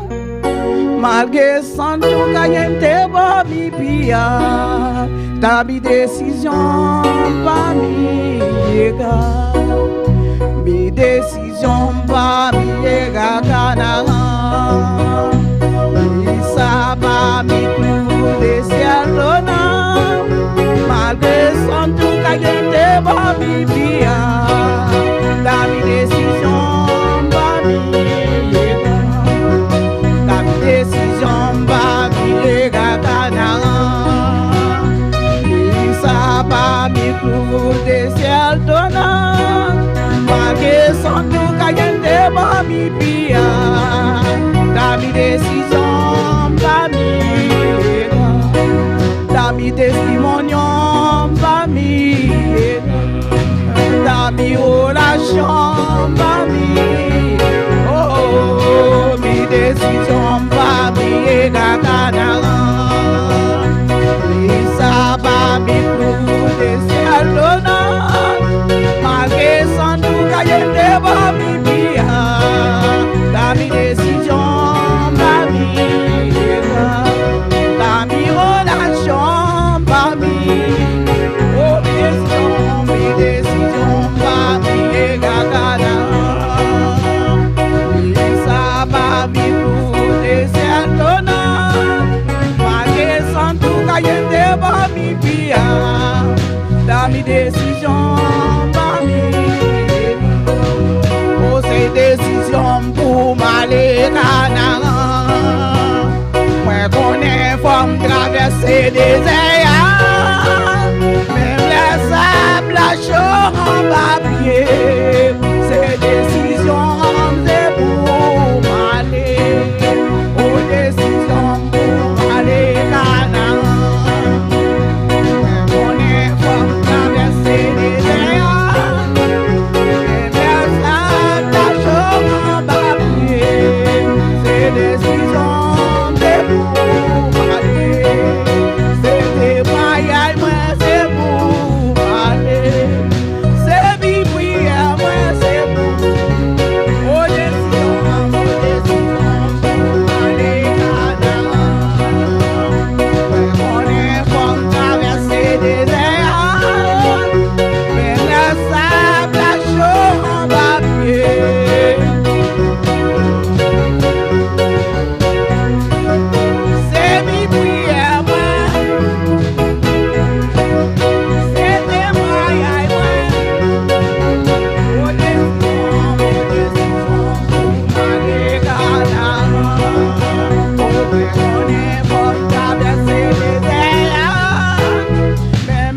Malgré sans tout cayente bo mi pia. Ta mi décision ba mi ega. Mi décision ba mi ega canaran. Mi sapa mi cruz de ciel donnant. Malgré sans tout cayente ba mi pia. Ta mi décision ba mi ega. Ta mi décision ba mi ega canaran. Mi sapa mi cruz de ciel donnant. Malgré sans tout cayente ba mi pia. Ta mi décision ba mi ega. Ta mi testimonium ba mi ega. Ta mi relation ba mi. Oh, mi décision ba mi ega canaran. Mi sapa mi cruz de ciel donnant. Malgré sans tout cayente ba mi pia. Ta mi décision ba mi ega. Ta mi relation ba mi. Oh, mi décision ba mi ega canaran. Mi sapa mi cruz de ciel donnant. Malgré sans tout cayente ba mi pia. Ta mi décision ba mi. Oh, c'est décision pour m'aller canaran. Moi connais forme traverser des airs. Même les sables la chaux en papier. C'est décision c'est pour m'aller. Oh, décision pour m'aller canaran. Moi connais forme traverser des airs. Même les sables la chaux en papier. C'est décision c'est pour m'aller. C'est des voyages moi c'est pour m'aller. C'est vie prière moi c'est pour. Oh décision pour m'aller canaran. On est comme traverser des airs. Mais le sable la chaux en papier. C'est mi prière moi. C'est des voyages moi. Oh décision pour m'aller canaran. Oh on est pour traverser les airs. Mais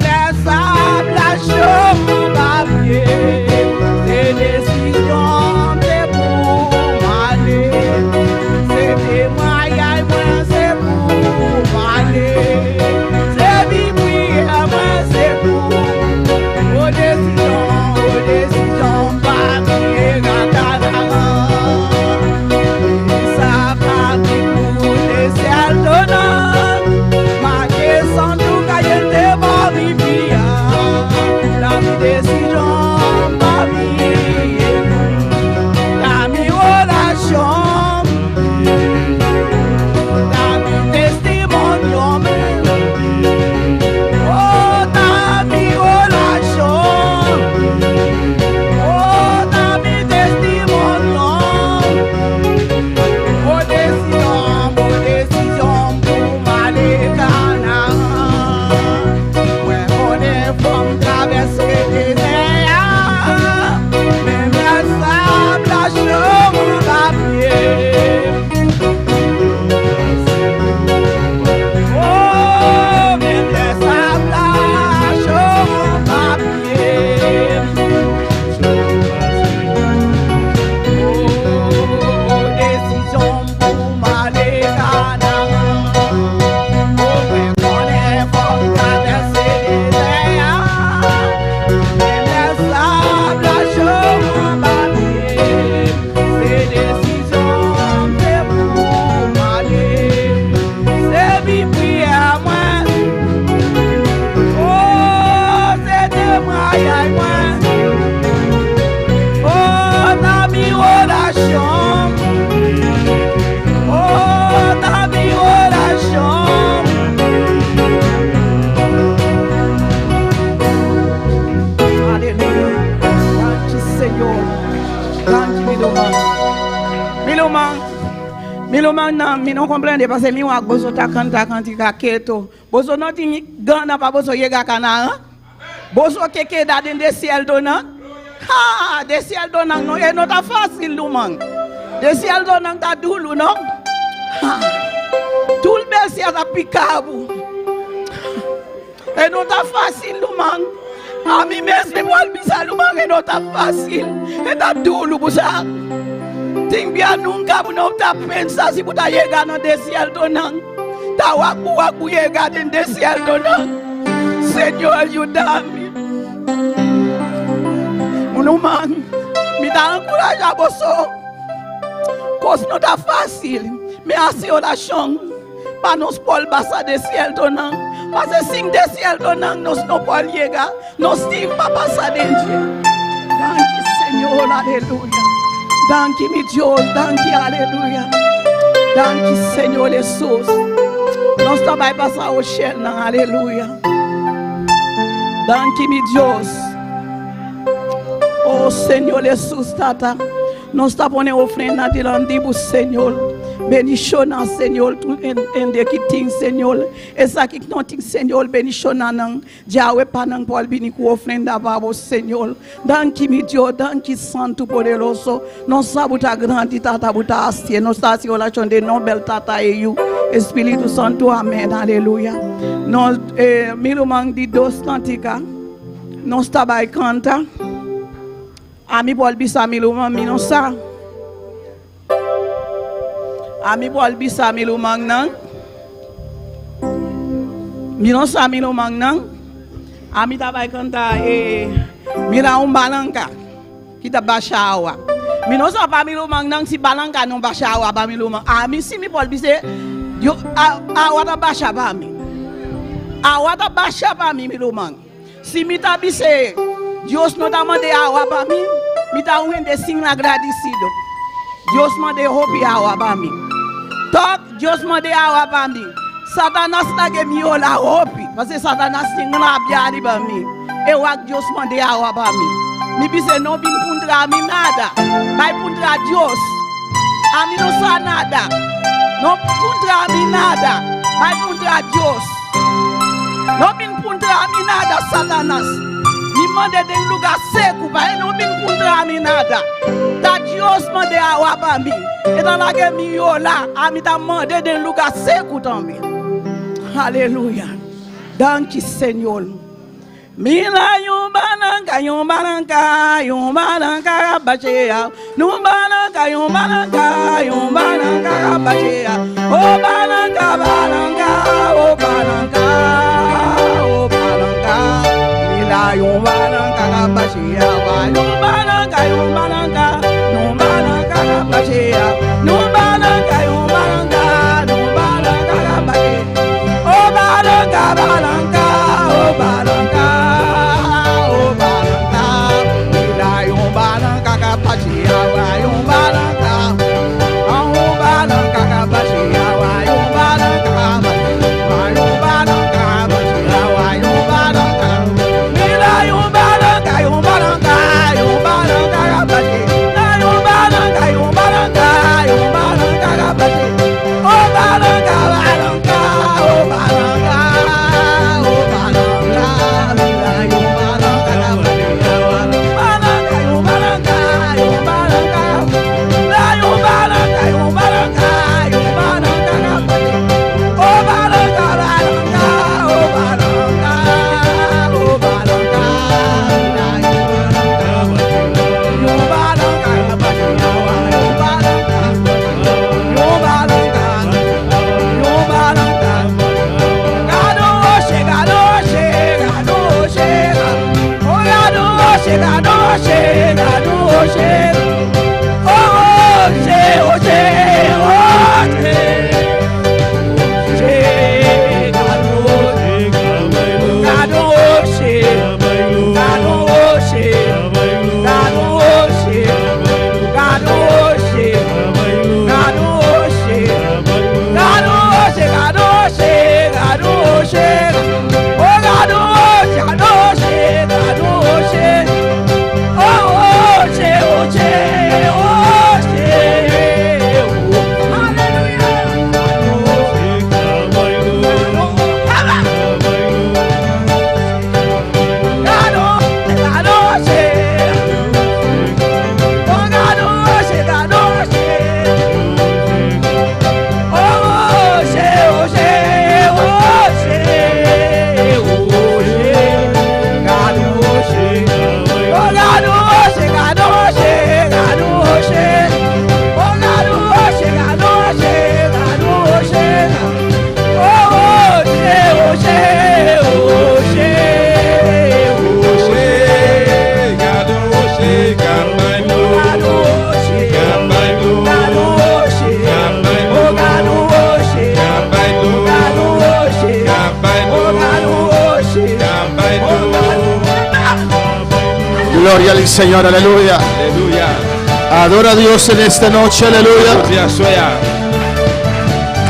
lo maintenant, mi non comprendre parce que mi wa bozo ta kanta kantika keto. Bozo non ti gana pa bozo yega kana. Bozo keke da den de ciel donnant. Ha, de ciel donnant non et non ta facile lu man. De ciel donnant ta doulou non. Ha. Tout le bel ciel ta picabou. Et non ta facile lu man. A mi mes me wal bisa lu man et non ta facile. Et ta doulou pour ça. Ting bien nunca bu no ta pensa si bu ta yega no de ciel donnant. Ta waku yega den de ciel donnant. Seigneur, you damn me. Mon man, me ta encourage à bosso. Cause non ta facile. Mais assez la chance. Pas nos Paul bassa de ciel donnant. Parce que signe de ciel donnant nos no Paul yega. Nos Steve papa sa denje. Thank you, Seigneur, alléluia. Thank you, mi Dios, thank you, alléluia. Thank you, Seigneur Jesus. Nos trabalhos passar o cheiro, alléluia. Thank you, mi Dios. Oh, Seigneur Jesus, tata. Nós está pondo ofrenda diante do Senhor. Beniciona, Senhor, tu ende que tem, Senhor. Essa que não tem, Senhor, beniciona não. Já o panang Paul bini com ofrenda para o Senhor. Danke mi Deus, danke Santo poderoso. Nós sabuta grande tata buta astie. Nós está se relação de Nobel tata e you. Espírito Santo, amém, aleluia. Nós milumang di dos cantica. Nós está vai canta. Ami Paul bisa milumang minosa. Ami Paul bisa milumang nang. Minosa milumang nang. Ami tabay kanta mira balangka. Kita bashawa. Minosa pa milumang nang si balangka nung bashawa pa milumang. Ami si mi Paul bisa yo awata basha pa mi. Awata basha pa mi milumang. Si mi tabise Dios no ta mande awa pa mi. Mi ta wende sing agradecido. Dios mande hopi awa pa mi. Tok Dios mande awa pa mi. Satanas lage mi ola hopi. Parce Satanas sing na biali pa mi. E wak Dios mande awa pa mi. Mi bise no bin puntra mi nada. Bay puntra Dios. Ami no sa nada. No puntra mi nada. Bay puntra Dios. No bin puntra mi nada Satanas. Mi mande de lugar seco, vai não bin contra mim nada. Da Dios mande awa para mim. E da lage mi yola, a mi ta mande de lugar seco também. Aleluia. Danke, Senhor. Mila yumbananka, yumbananka, yumbananka bachea. Numbananka, yumbananka, yumbananka bachea. Oh bananka, bananka, oh bananka, oh bananka. Yumbananka kabashia wa yumbananka yumbananka yumbananka kabashia yumbananka yumbananka yumbananka kabashia oh bananka bananka oh bananka oh bananka ila yumbananka kabashia wa yumbananka oh bananka kabashia wa yumbananka wa yumbananka kabashia wa yumbananka Gloria al Señor, aleluya. Alléluia. Adora a Dios en esta noche, aleluya. Dieu soya.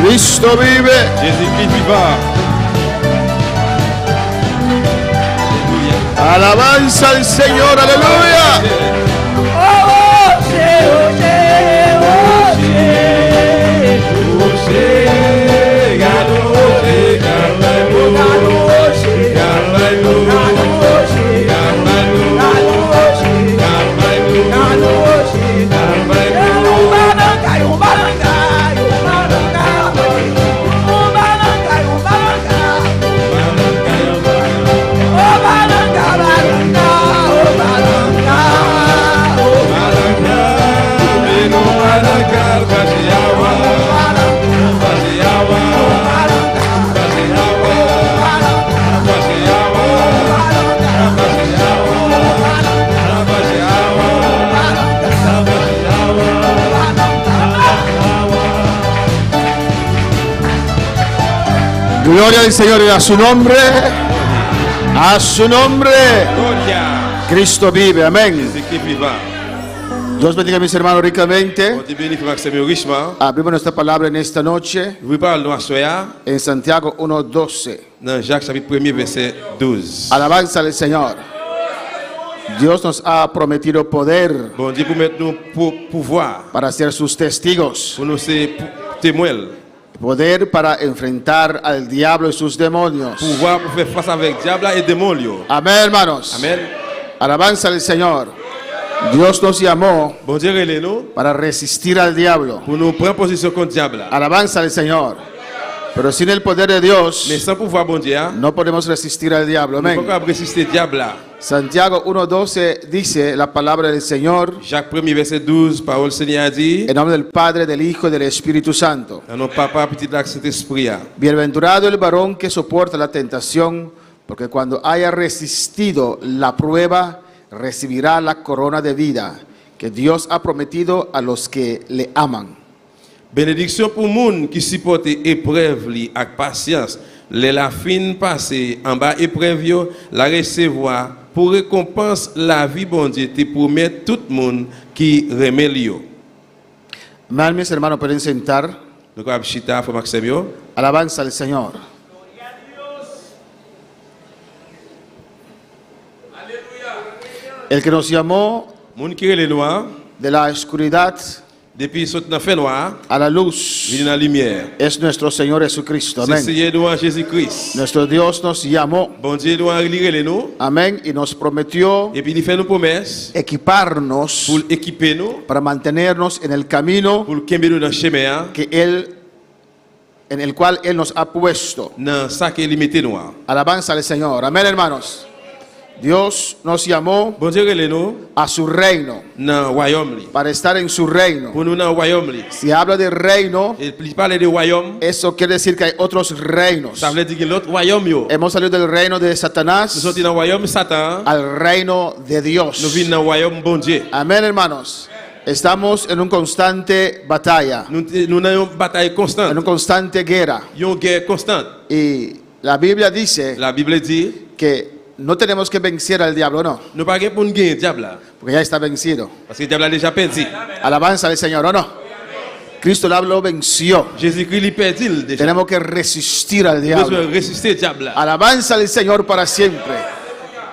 Cristo vive. Jésus-Christ vivant. Alléluia. Alabanza al Señor, aleluya. Gloria al Señor y a su nombre. A su nombre. Gloria. Cristo vive, amén. Jésus-Christ vivant. Dios bendiga a mis hermanos ricamente. Bon Dieu bénisse Maxime richement. Abrimos nuestra palabra en esta noche Nous parlons à soya en Santiago 1:12. dans Jacques chapitre 1er verset 12. Alabanza al Señor. Dios nos ha prometido poder Bon Dieu pour mettre nous pour pouvoir, para ser sus testigos, pour nous ser témoins, poder para enfrentar al diablo y sus demonios. pouvoir pour faire face avec diable et démon. Yo. Amén, hermanos. Amen. Alabanza al Señor. Dios nos llamó Bon Dieu relève nous para resistir al diablo. pour nous prendre position contre diable. Alabanza al Señor. Pero sin el poder de Dios Mais sans pouvoir bon Dieu, no podemos resistir al diablo. nous ne Amén. pouvons pas résister diable. Santiago 1:12 dice la palabra del Señor Jacques 1er verset 12, parole Seigneur a dit, en nombre del Padre, del Hijo y del Espíritu Santo. dans nos papa petit lac Saint-Esprit. Bienaventurado el varón que soporta la tentación, porque cuando haya resistido la prueba, recibirá la corona de vida que Dios ha prometido a los que le aman. Bénédiction pour moun qui supporte épreuve li avec patience. La fin passée en bas épreuve yo, la recevoir pour récompense la vie bon Dieu te promet tout monde qui remet yo. Mal, mis hermanos, pueden sentar. Donc abchita faut Maxime yo. Alabanza al Señor. El que nos llamó Moun qui relè noir de la oscuridad depuis saute dans fait noir, a la luz vient dans la lumière. es nuestro Señor Jesucristo. C'est Amén. Seigneur nous Jésus-Christ. Nuestro Dios nos llamó. Bon Dieu nous relè nous Amén. Y nos prometió et puis il fait nous promesse equiparnos pour équiper nous, para mantenernos en el camino pour kembe nous dans chemin en el cual Él nos ha puesto. dans ça qui limité noir. Alabanza al Señor. Amén, hermanos. Dios nos llamó Bon Dieu relè nous a su reino, dans royaume li. para estar en su reino. Pour nous dans royaume li. Si habla de reino, Et il parle de royaume, eso quiere decir que hay otros reinos. ça veut dire que l'autre royaume yo. Hemos salido del reino de Nous Satanás sommes dans le royaume Satan, al reino de nous Dios. venons dans le royaume bon Dieu. Amén, hermanos. Estamos en una constante batalla, Nous avons une bataille en constante, una constante guerra. une guerre constante. Y la Biblia dice La Bible dit, que no tenemos que vencer al diablo, no, nous ne pouvons pas pour nous gagner le diable, porque ya está vencido. parce que le diable a déjà perdu. Alabanza al Señor, ¿o no? Cristo lo venció. Jésus-Christ l'a perdu déjà. Tenemos que resistir al Nous devons diablo. résister le diable. Alabanza al Señor para siempre.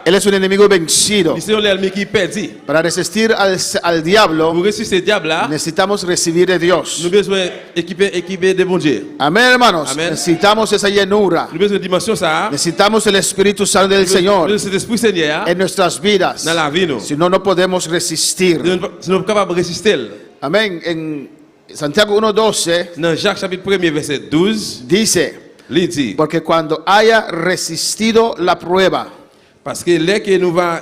Él es un enemigo vencido. C'est l'ennemi qui est perdu. Para resistir al diablo, Pour résister le diable, necesitamos recibir de Dios. nous avons besoin d'équiper de bon Dieu. Amén, hermanos. Amén. Necesitamos esa llenura. Nous avons besoin de dimension ça. Necesitamos el Espíritu Santo del Nous avons Señor besoin de cet esprit Seigneur en nuestras vidas. dans la vie. Nous Si no, no podemos resistir. ne sommes pas capables de résister. Amén. En Santiago 1:12 Dans Jacques chapitre 1er verset 12, dice, il dit, porque cuando haya resistido la prueba, parce que là que nous va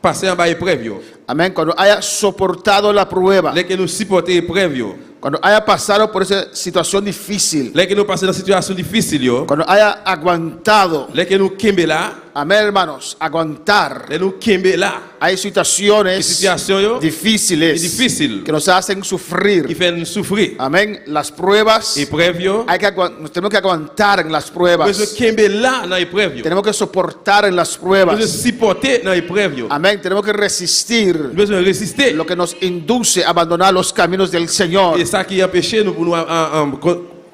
passer en bas épreuve, yo, Amén. Cuando haya soportado la prueba. les que nous supporter épreuve yo. Cuando haya pasado por esa situación difícil. Les que nous passer dans situation difficile yo. Cuando haya aguantado. Les que nous kembe là, Amén, hermanos. Aguantar. les nous kembe là. Hay situaciones Situation yo difíciles difícil que nos hacen qui sufrir. fait nous souffrir. Amén. Las pruebas. Épreuve yo, Hay que tenemos que aguantar en las pruebas. besoin kembe là dans épreuve yo. Tenemos que soportar en las Besoin pruebas. supporter dans épreuve yo. Amén. Tenemos que resistir Besoin résister. lo que nos induce a abandonar los caminos del Señor. Et ça qui empêche nous pour nous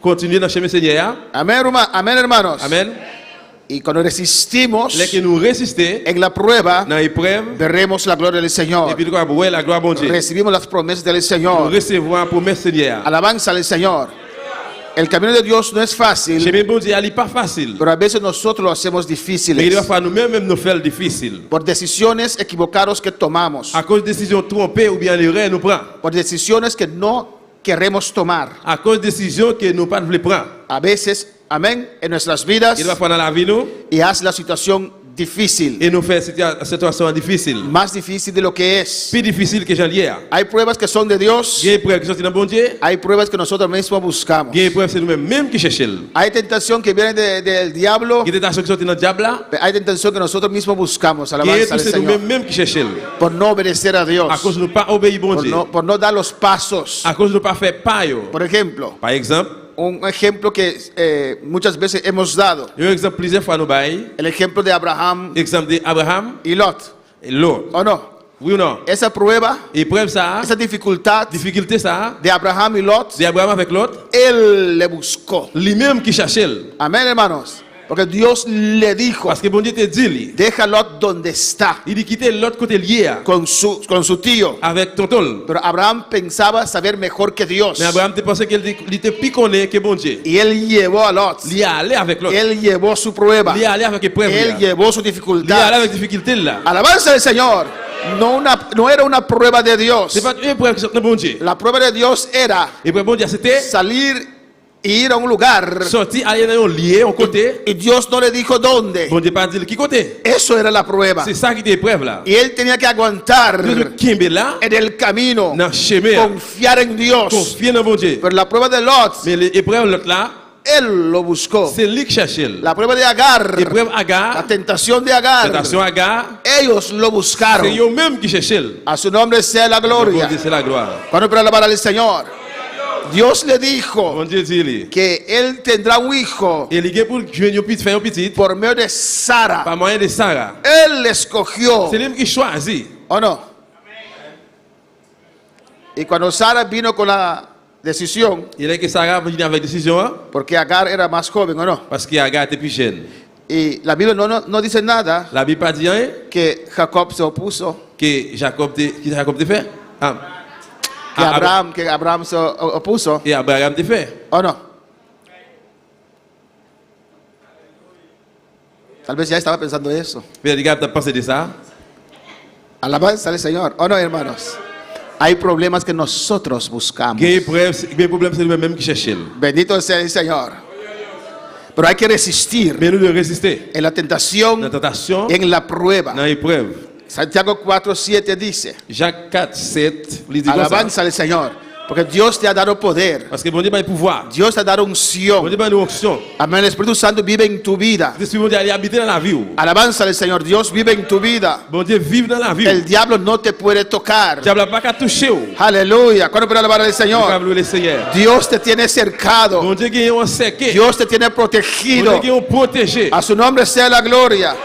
continuer dans le chemin Seigneur. Amén, amén, hermanos. Amen. Y cuando resistimos Les que nous résister en la prueba, dans l'épreuve, veremos la gloria del et Señor. puis nous allons voir la gloire de Dieu. Recibimos las promesas del Nous Señor. recevons la promesse Seigneur. Alabanza al Señor. El camino de Dios no es fácil, Chemin bon Dieu, il n'est pas facile. pero a veces nosotros lo hacemos Mais il difíciles va falloir nous-mêmes nous faire difficile. por decisiones equivocadas que tomamos, À cause de décisions trompées ou bien l'erreur nous prend. por decisiones que no queremos tomar. À cause de décisions que nous pas voulons prendre. A veces, amén, en nuestras vidas Il va falloir dans la vie nous y hace la situación difícil, et nous faire cette situation difficile. más difícil de lo que es. Plus difficile que j'en hier. Hay pruebas que son de Dios, Il y a des épreuves qui sont dans bon Dieu. hay pruebas que nosotros mismos buscamos. Il y a des épreuves c'est nous-mêmes qui cherchons. Hay tentación que viene del diablo, Il y a des tentations qui sont dans le diable là. hay tentación que nosotros mismos buscamos. Il y a Alabanza tout al c'est Señor. nous-mêmes qui cherchons. Por no obedecer a Dios, À cause de nous pas obéir bon Dieu. por no dar los pasos. À cause de nous pas faire pas yo. Por ejemplo, Par exemple, un ejemplo que muchas veces hemos dado, il y a un exemple plusieurs fois nous bail. el ejemplo de Abraham Exemple d'Abraham y Lot, et l'autre. ¿o no? Oui ou non? Esa prueba, Épreuve ça, esa dificultad difficulté ça, de Abraham y Lot, d'Abraham avec l'autre, él le buscó. lui-même qui cherchait. Amén, hermanos. Porque Dios le dijo, Parce que bon Dieu te dit, lui, deja a Lot donde está, il dit quitter l'autre côté lié con su tío. avec tonton. Pero Abraham pensaba saber mejor que Dios. Mais Abraham te pensait qu'il était plus connu que bon Dieu. Y él llevó a Lot. Il est allé avec l'autre. Él llevó su prueba. Il est allé avec épreuve. Él Il est llevó su allé dificultad. avec difficulté là. Alabanza del Señor. No era una prueba de Dios. C'est pas une épreuve qui sont dans bon Dieu. La prueba de Dios era Épreuve bon Dieu c'était salir y ir a un lugar. sortir aller dans un lieu, un côté. Y Dios no le dijo dónde. Bon Dieu pas dit qui côté. Eso era la prueba. C'est ça qui était épreuve là. Y él tenía que aguantar Le Kimbe là, en el camino. dans le chemin, Confiar en Dios. confier dans bon Dieu. Pero la prueba de Lot, Mais l'épreuve l'autre là, él lo buscó. c'est lui qui cherchait. La prueba de Agar, L'épreuve la Agar, tentación de Agar, tentation Agar, ellos lo c'est buscaron. eux-mêmes qui cherchaient. A su nombre sea la Bon gloria. Dieu, c'est la gloire. Cuando para alabar al Señor, Dios le dijo Bon Dieu dit lui. que él tendrá un hijo Et les gars pour jouer un petit, faire un petit, por medio de Sara. par moyen de Sarah. Él escogió, C'est lui qui choisit. ¿o no? Y cuando Sara vino con la decisión, Il est que Sarah vient avec décision, hein, porque Agar era más joven, ¿o no? parce qu'Agar était plus jeune. Y la Biblia no dice nada La Bible pas dit rien que Jacob se opuso, que Jacob te fait. Ah. que Abraham se opuso, Et Abraham te fait. ¿o no? Tal vez ya estaba pensando eso. Mais les gars, t'as pensé de ça? Alabanza al Señor, ¿o no, hermanos? Hay problemas que nosotros buscamos. Il y a un problème, c'est lui-même qui cherche. Bendito sea el Señor. Pero hay que resistir Mais nous devons résister. en la Dans tentación la tentation, y en la prueba. dans l'épreuve. Santiago 4:7 dice, Jacques 4, 7, il dit comme ça. alabanza al Señor, porque Dios te ha dado poder, Parce que bon Dieu m'a le pouvoir. Dios te ha dado Bon unción. Dieu m'a une onction. Amén, el Espíritu Santo vive en tu vida. L'Esprit bon Dieu allait habiter dans la vie. Alabanza al Señor, Dios vive en tu vida. Bon Dieu vive dans la vie. El diablo no te puede tocar. Le diable n'a pas qu'à toucher. Aleluya. ¿Cuándo puede alabar al Nous Señor? avons le Seigneur. Dios te tiene cercado. Bon Dieu qui est un cercle. Dios te tiene Bon Dieu protegido. qui est protégé. A su nombre sea la gloria.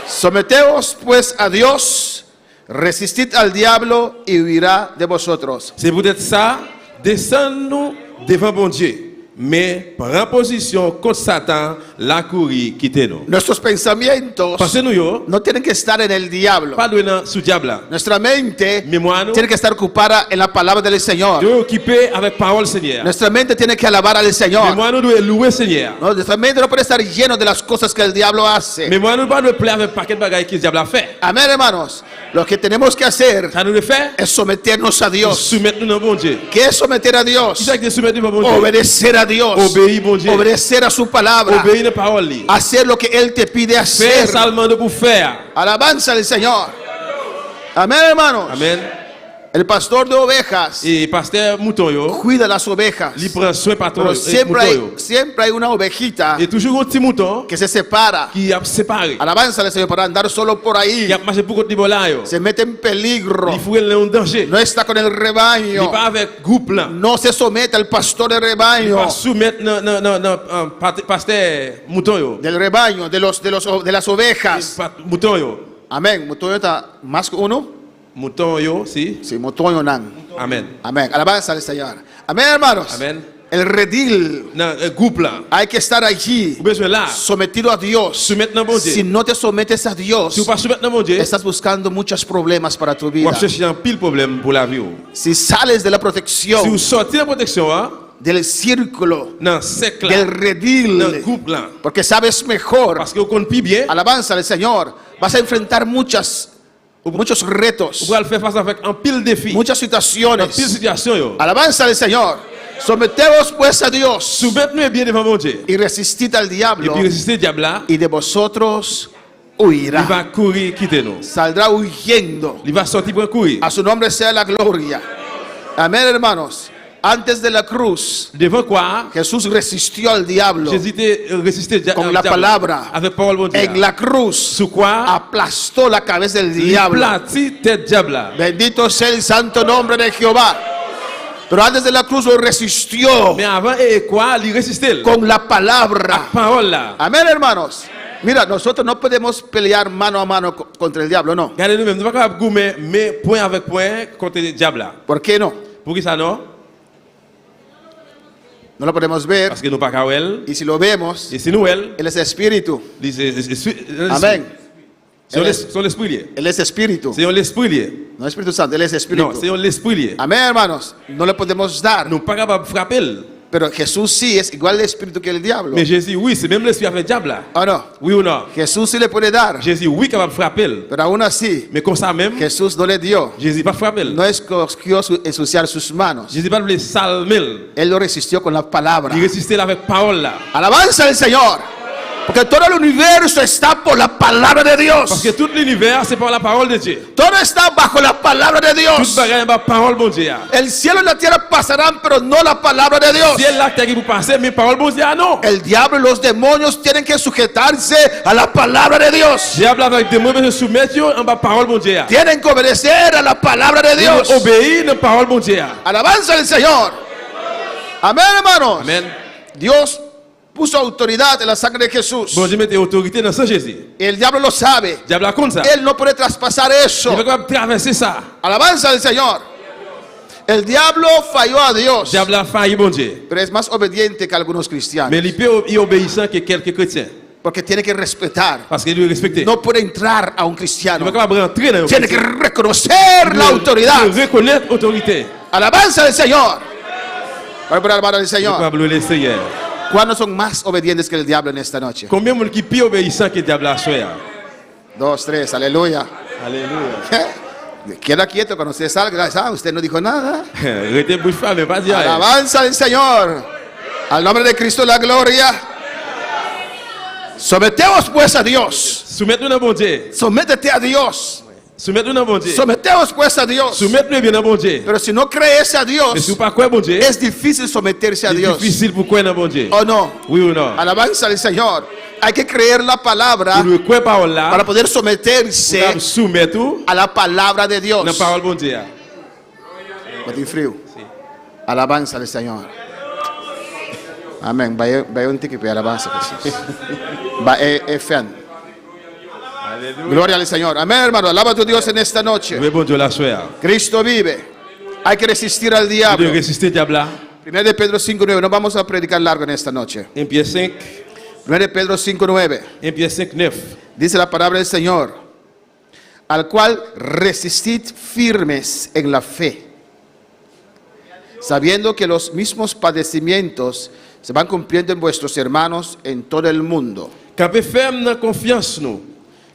Someteos pues a Dios, resistid al diablo y huirá de vosotros. C'est peut-être ça. Descends-nous devant bon Dieu. Mais prends position contre Satan, la courir, quittez-nous. Nuestros pensamientos Pensez-nous, yo, no tienen que estar en el diablo. pas de sous diable. Nuestra mente Mémoire, nous, tiene que estar ocupada en la palabra del Señor. de occuper avec parole Seigneur. Nuestra mente tiene que alabar al Señor. Mémoire, nous doit louer Seigneur. No, nuestra mente no puede estar lleno de las cosas que el diablo hace. Mémoire, nous pas nous plaire avec paquet de bagailles que le diable a fait. Amén, hermanos. Lo que tenemos que hacer Ça nous le fait. es someternos a Dios. Soumettre-nous dans bon Dieu. ¿Qué es someter a Qui Dios? c'est qui est soumettre devant bon Dieu? Obedecer a Dios. Obéir bon Dieu. Obedecer a su palabra. Obéir la parole. Li. Hacer lo que Él te pide Faire hacer. seulement de pour faire. Alabanza al Señor. Amén, hermanos. Amen. El pastor de ovejas Et pasteur mouton yo, cuida las ovejas. il prend soin patron Pero mouton yo. siempre hay una ovejita Et toujours un petit mouton que se separa. qui a séparé. Alabanza al Señor para andar solo por ahí. Qui a marché pour côté là yo. Se mete en peligro. Il faut en danger. No está con el Il rebaño. pas avec groupe là. No se somete al pastor del Il rebaño. va soumettre non pasteur mouton yo. Del rebaño, de las ovejas. Mouton yo. Amén. Motoyo está más que uno. Mouton yo, si. Sí, motoyo nan. Amen. Amén. Alabanza al Señor. Amén, hermanos. Amen. El redil. Dans groupe là. Hay que estar allí. Ou besoin là. Sometido a Dios. Soumettre dans bon Dieu. Si no te sometes a Dios, Si vous pas soumettre dans bon Dieu, estás buscando muchos problemas para tu vous vida. cherchez un pile problème pour la vie. Si sales de la Si protección vous sortez de la protection, hein, del círculo, dans sec del là, dans redil, groupe là, porque sabes mejor, parce que vous connaissez bien, alabanza al Señor, vas a enfrentar muchos retos, vous allez faire face avec un pile défi, muchas un situaciones. pile situation. Yo. Alabanza al Señor. Someteos pues a Dios Soumettez-nous bien devant mon Dieu. y resistid al Et diablo puis résister le diable là, y de vosotros il huirá. va courir, quitter nous. Saldrá huyendo. Il va sortir pour courir. A su nombre sea la gloria. Amén, hermanos. Antes de la cruz, Devant quoi, Jesús resistió al diablo Jésus était résisté con la palabra. avec parole bon Dieu. En la cruz Sous quoi, aplastó la cabeza del il diablo. platit tête diable là. Bendito sea el santo nombre de Jehová. Pero antes de la cruz lo resistió Mais avant, et quoi, il résistait. con la La palabra. parole là. Amén, hermanos. Mira, nosotros no podemos pelear mano a mano contra el diablo, no. Regardez nous-mêmes, nous ne pouvons pas goumer, mais point avec point contre le diable là. ¿Por qué no? Pour qui ça non? No lo podemos ver. Parce que nous pas qu'à elle. Y si lo vemos, Et si nous elle, Él es espíritu. Amén. C'est l'esprit lié. Él es espíritu. C'est l'esprit lié. No Espíritu Santo, Él es espíritu. Non, c'est l'esprit lié. Amén, hermanos. No le podemos dar. Nous pas capable de frapper. Pero Jesús sí es igual de espíritu que el diablo. Mais Jésus, oui, c'est même l'esprit avec le diable là. ¿O no? Oui ou non? Jesús sí le puede dar. Jésus, oui, capable de frapper. Pero aún así, Mais comme ça même, Jesús no le dio. Jésus pas frapper. No escogió ensuciar sus manos. Jésus pas voulu salmer. Él lo resistió con la palabra. Il résistait avec parole là. Alabanza al Señor. Porque todo el universo está por la palabra de Parce Dios. que tout l'univers, c'est par la parole de Dieu. Todo está bajo la palabra de Tout Dios. bagaille par parole bon Dieu. El cielo y la tierra pasarán, pero no la palabra de Dios. Si elle là qui vous passez, mais parole bon Dieu, non. El diablo y los demonios tienen que sujetarse a la palabra de Dios. Diable avec des mots, mais se soumettre en bas parole bon Dieu. Tienen que obedecer a la palabra de Dios. Obéir la parole bon Dieu. Alabanza al Señor. Amén, hermanos. Amen. Dios puso autoridad en la sangre de Jesús. Bon Dieu mette autorité dans ce Jésus. Y el diablo lo sabe. Diable a compte ça. Él no puede traspasar eso. Il va capable traverser ça. Alabanza al Señor. El diablo falló a Dios, Diable a failli bon Dieu. pero es más obediente que algunos cristianos. Mais il peut y obéissant que quelques chrétiens. Porque tiene que respetar. Parce qu'il doit respecter. No puede entrar a un Il cristiano. va capable rentrer dans Tiene que reconocer la autoridad. reconnaître l'autorité. Alabanza al Señor. Voy por alabar al Il va Señor. capable le Seigneur. ¿Cuándo son más obedientes que el diablo en esta noche? Combien de monde qui plus obéissant que diable a soya? 2, 3, aleluya. Alléluia. Queda quieto cuando usted salga. Ah, usted no dijo nada. Restez bouche pas, mais pas dire. Alabanza al Señor. Al nombre de Cristo la gloria. Sometemos pues a Dios. Soumettez-nous dans bon Dieu. Sométete a Dios. Soumettez-nous dans bon Dieu. Sometemos pues a Dios. Soumettez-nous bien dans bon Dieu. Pero si no crees a Mais si vous Dios, pas croire bon Dieu, es difícil someterse a c'est Dios. difficile pour croire dans bon Dieu. ¿O no? Oui ou non? Alabanza al Señor. Hay que creer la palabra Pour nous croire parole là, para poder pour someterse soumettre tout a la palabra de Dios. dans parole bon Dieu. Botín frío. Alabanza al Señor. Amén. Vaya un ticket para alabanza. Va fan. Gloria al Señor. Amén, hermano. Alaba a tu Dios en esta noche. Oui, bon Dieu la soya. Cristo vive. Hay que resistir al Vous diablo. devez résister diable là. 1 de Pedro 5:9. No vamos a predicar largo en esta noche. 1 Pierre 5, 1 de Pedro 5:9. 1 Pierre 5, 9. Dice la palabra del Señor. Al cual resistid firmes en la fe, sabiendo que los mismos padecimientos se van cumpliendo en vuestros hermanos en todo el mundo. Campez ferme dans confiance nous.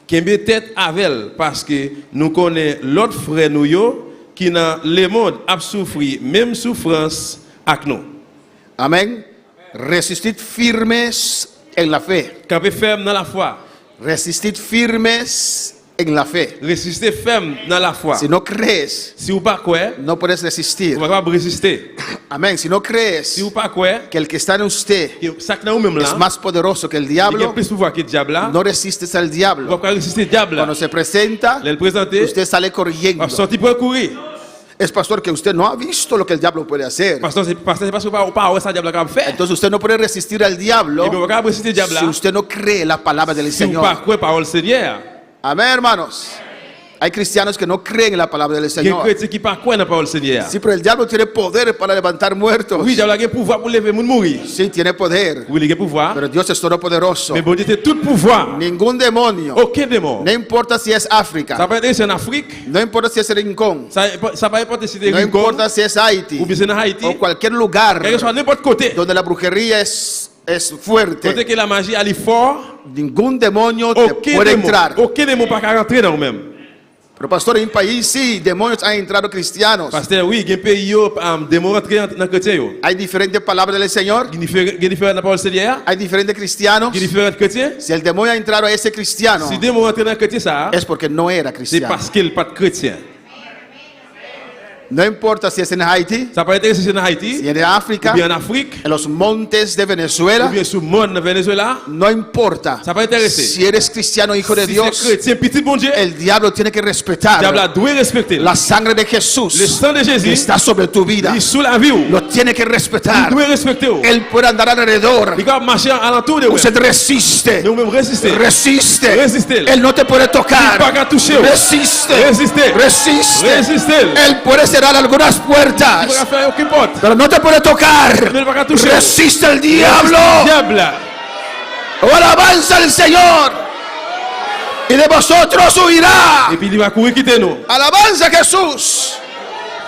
Kembe tête avec parce que nous connaissons l'autre frère nous yo qui dans le monde a souffri même souffrance avec nous. Amén. Resistid firmes en la fe. Campez ferme dans la foi. Resistid firmes en la fe. Résister ferme dans la foi. Si no crees, Si vous pas croire, no puedes resistir. vous ne pouvez pas résister. Amén. Si no crees Si vous pas croire, que el que está en usted que ça que dans vous-même es là, más poderoso que el il y a diablo, plus pouvoir que le diable là, no resistes al vous ne diablo. pouvez pas résister le diable là. Cuando se presenta, Le présenter, usted sale corriendo. vous sortez pour courir. Es pastor que usted no ha visto lo que el diablo puede hacer. Pasteur, c'est parce que vous pas ça diable capable faire. Entonces usted no puede resistir al Et diablo vous ne pouvez pas résister le diable là. si usted no cree la palabra del Si vous ne pas Señor. croire parole Seigneur. Amén, hermanos. Hay cristianos que no creen en la palabra del Il y a Señor. des chrétiens qui pas croire dans la parole Seigneur. Sí, pero el diablo tiene poder para levantar muertos. Oui, le diable a un pouvoir pour lever les gens mourir. Sí, tiene poder. Oui, il a un pouvoir. Pero Dios es todopoderoso. Mais bon Dieu, c'est tout pouvoir. Ningún demonio, Aucun démon. no importa si es Ça África, peut être en Afrique. no importa si es Rincón, Ça va importer si c'est no Rincon importa si es Haití ou bien c'est en Haïti. o cualquier lugar Quel que soit n'importe côté. donde la brujería es Côté fuerte, que la magie est fort. ningún demonio te puede entrar. Aucun démon pas qu'à rentrer dans nous-mêmes. Pero pastor, en un país sí, demonios han entrado cristianos. Pasteur, oui, il y a un pays où démon rentrer dans le chrétien. Hay diferentes palabras del Señor, Il y a différentes paroles Seigneur. hay diferentes cristianos. Il y a différents chrétiens. Si el demonio ha entrado a ese cristiano, Si démon rentre dans le chrétien, ça, es porque no era c'est cristiano. parce qu'il n'est pas de chrétien. No importa si es en Haití, Ça peut être si c'est en Haïti, si es en ou África, bien en Afrique, en los montes de ou Venezuela, bien sous le monde, Venezuela. no importa. Ça peut intéresser. Si eres cristiano, hijo de Si c'est Dios, chrétien, petit bon Dieu, el diablo tiene que le respetar diable doit respecter. la sangre de Le Jesús sang de que Jésus, está sobre tu vida. il est sous la vie. Lo tiene que Il respetar. doit respecter. Él puede andar alrededor. Il doit marcher alentour de vous. Usted resiste. Mais vous-même résister. Resiste. Resiste. Él no te puede Il pas tocar. qu'à toucher. Resiste. Resiste. Resiste. Resiste. Él puede cerrar algunas Il ne puertas, va faire aucune porte. pero no te puede tocar. Mais il va qu'à toucher. Resiste el diablo. Diable. O alabanza al Señor. Y de vosotros huirá. Et puis il va courir quitter nous. Alabanza a Jesús.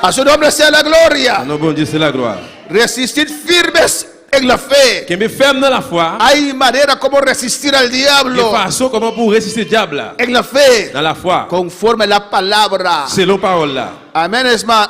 A su nombre sea la gloria. Non, bon Dieu, c'est la gloire. Resistir firmes en la fe. Qui me ferme dans la foi. Hay manera como resistir al De diablo façon comment pour résister le diable. en la fe, Dans la foi. conforme la palabra. Selon parole là. Amén,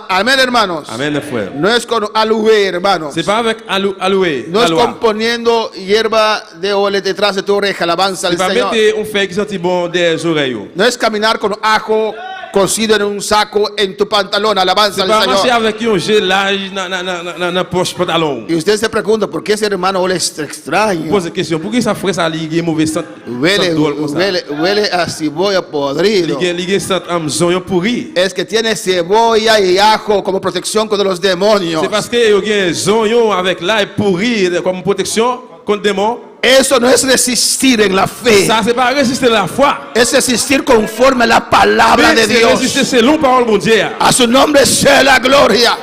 amén, hermanos. Amen, frère. No es con alué, hermanos. C'est pas avec alloué. No es componiendo hierba de ole detrás de tu oreja. Alabanza C'est al pas Señor. mettre un fait qui sent bon des oreilles. No es caminar con ajo cocido en un saco en tu pantalón. Alabanza C'est al pas marcher Señor. avec un gelage dans la poche pantalon. Y usted se pregunta, ¿por qué ese hermano ole extraño? Pose la question, pourquoi ça ferait ça ligue mauvais sang? Huele a cebolla podrido. Ligue sang zon pourri. Es que tiene cebolla y ajo como protección contra los demonios. C'est parce que y a un zon avec l'ail pourri comme protection contre démons. Eso no es resistir en la fe. Ça c'est pas résister la foi. Es resistir conforme a la palabra de C'est Dios. résister selon parole mon Dieu. A su nombre sea la gloria.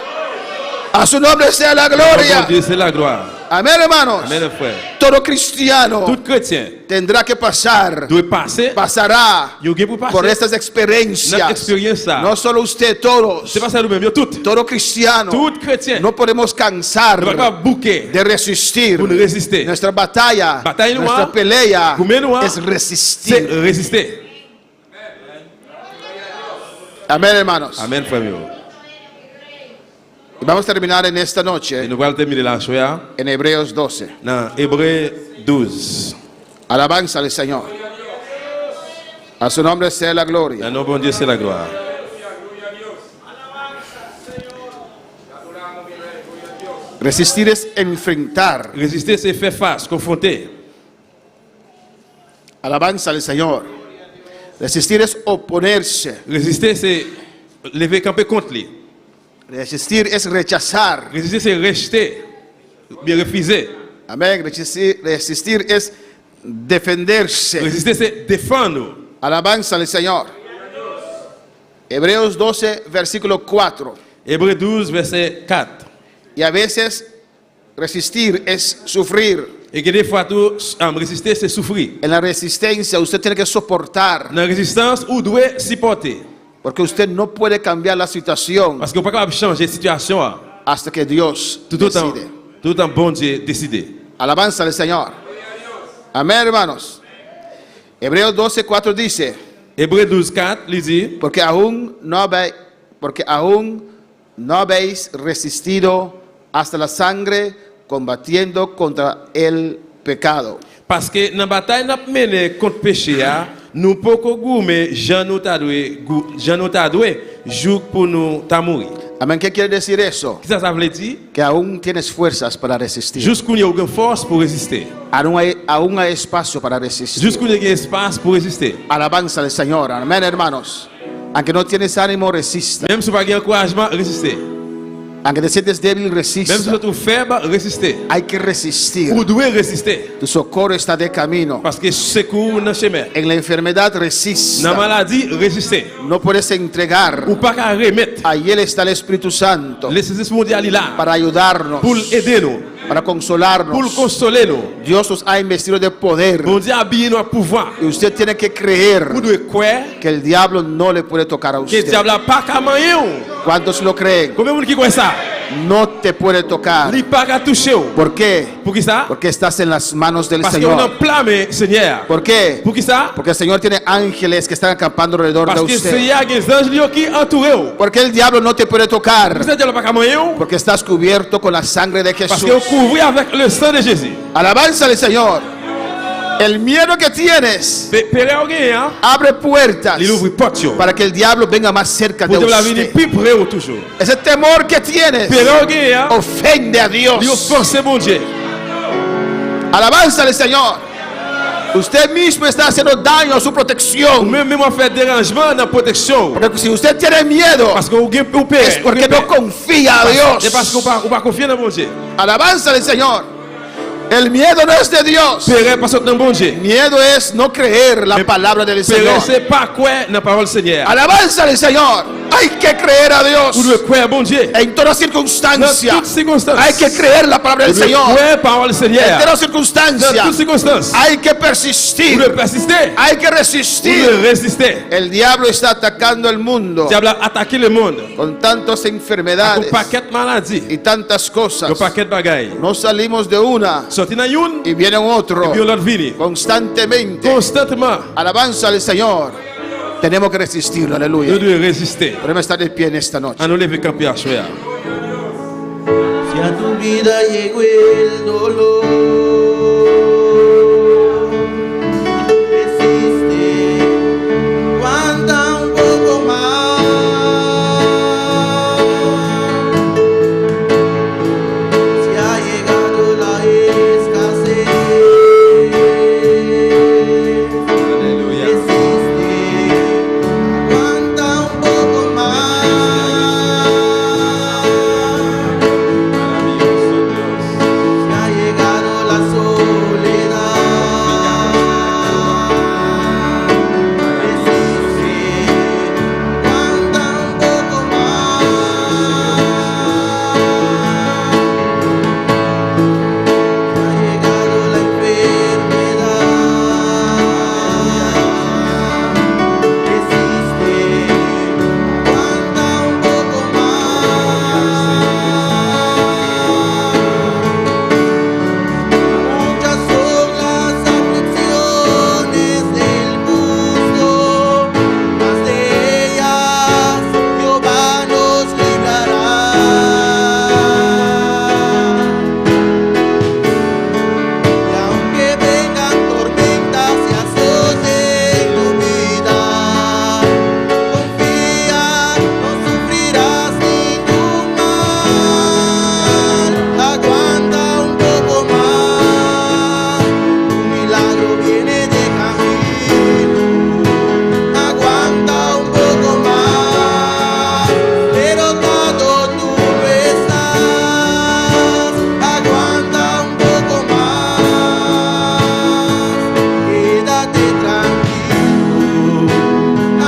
A su nombre sea la Mon gloria. Dieu, c'est la gloire. Amén, hermanos. Amen, frère. Todo cristiano Tout chrétien tendrá que pasar, doit passer. pasará Yo pour passer. por estas Notre experiencias. expérience ça. No solo usted, todos. C'est pas ça nous-mêmes, yo tout. Todo cristiano. Tout chrétien. No podemos cansar Ne va pas bouquer de resistir. pour nous résister. Nuestra batalla, Batalla nuestra noire, pelea Combien noir, es c'est resistir. résister. Amén, hermanos. Amen, frère. Y vamos a terminar en esta Et noche nous allons terminer la soirée en Hebreos 12. dans Hébreux 12. Alabanza al Señor. A su nombre sea la gloria. Dans nom bon Dieu, c'est la gloire. Resistir es enfrentar. Résister, c'est faire face, confronter. Alabanza al Señor. Resistir es oponerse. Résister, c'est lever camper contre lui. Resistir es rechazar. Résister, c'est rejeter, bien refuser. Amén. Resistir es defenderse. Résister, c'est défendre. Alabanza al Señor. Hebreos 12, versículo 4. Hébreux 12, verset 4. Y a veces resistir es sufrir. Et que des fois, tout, résister, c'est souffrir. En la resistencia usted tiene que soportar. Dans la résistance, ou doit supporter. Porque usted no puede cambiar la situación Parce qu'on ne peut pas changer la situation hasta que Dios tout autant, decide. tout autant bon Dieu décidé. Alabanza al Señor. Amén, hermanos. Hebreos 12, 4 dice, Hébreux 12, 4, il dit, porque aún no habéis resistido hasta la sangre combatiendo contra el pecado. parce que dans la bataille, nous menée contre le péché, nous pouvons gourmer, Jean nous t'a doué, jour pour nous t'a mourir. Amén. ¿Qué quiere decir eso? Qu'est-ce que ça veut dire? Que aún tienes fuerzas para resistir. Jusqu'où il y a aucune force pour résister. Aún hay espacio para resistir. Jusqu'où il y a espace pour résister. Alabanza al Señor. Amén, hermanos. Aunque no tienes ánimo, resista. Même si vous n'avez pas encouragement, résister. Aunque te sientes débil, Même si resista. vous êtes faible, résister. Hay que resistir. Vous devez résister. Tu socorro está de camino. Parce que secours dans le chemin. En la enfermedad, Dans la resista. maladie, résister. No puedes entregar. Ou pas qu'à remettre. Ahí Él está el Espíritu Santo L'Esprit mondial est là. para ayudarnos, Pour aider nous. para Pour consolarnos. consoler nous. Dios nos ha investido de poder. Bon Dieu a habillé nous à pouvoir. Y usted tiene que creer Vous devez croire que el diablo no le puede tocar a que le usted. diable n'a pas qu'à manger. ¿Cuántos lo creen? Combien de monde qui croit ça? No te puede tocar. Il n'a pas qu'à toucher. ¿Por qué? Pour qui ça? Porque estás en las manos del Parce qu'on a Señor. plein, Seigneur. ¿Por qué? Pour qui ça? Porque el Señor tiene ángeles que están acampando alrededor de Parce que usted. Seigneur a des anges qui entourent. Porque el diablo no te puede tocar. Vous êtes diable n'a pas qu'à manger. Porque estás cubierto con la sangre de Parce Jesús. que vous couvrez avec le sang de Jésus. Alabanza al Señor. El miedo que tienes Père au gain, hein? abre puertas Il ouvre porte. para que el diablo venga más cerca de Pour diable venir usted. plus près ou toujours. Ese temor que tienes Père au gain, hein? ofende a Dios. Il offense mon Dieu. Alabanza al Señor. Usted mismo está haciendo daño a su protección. Même moi faire dérangement dans la protection. Porque si usted tiene miedo, Parce que vous gain pour es père. porque no confía a C'est parce Dios. qu'on pas confier dans mon Dieu. Alabanza al Señor. El miedo no es de Dios. Père parce que dans mon Dieu. Miedo es no creer la palabra del Père Señor. c'est pas quoi dans la parole Seigneur. Alabanza al Señor. Hay que creer a Vous Dios devez croire bon Dieu. en todas Dans circunstancias. toutes circonstances. Hay que creer la palabra del Vous devez Señor. croire parole En Seigneur. todas Dans circunstancias. toutes circonstances. Hay que Vous persistir. devez persister. Hay que Vous devez resistir. résister. El diablo está atacando el mundo Le diable a attaqué le monde. con tantas Un enfermedades paquet de maladies. y tantas cosas. Un paquet de bagailles. No salimos de una Sorti dans une, y viene otro puis l'autre vini. constantemente. Constantement. Alabanza al Señor. Tenemos que resistirlo, Nous aleluya. devons résister. Podemos estar de pie en esta noche. À nous lever camper à choix. Si a tu vida llegó el dolor, resiste, aguanta un poco más. Si ha llegado la escasez, Alléluia. resiste, aguanta un poco más. Maravilloso Dios. Si ha llegado la soledad, resiste, aguanta un poco más. Si ha llegado la enfermedad, resiste, aguanta un poco más. Muchas son las aflicciones del mundo, mas de ellas Jehová nos librará. Y aunque vengan tormentas y azoten tu vida, confía, no sufrirás ningún mal. Aguanta un poco más, un milagro viene de camino. Aguanta un poco más, pero todo tú no estás. Aguanta un poco más, quédate tranquilo.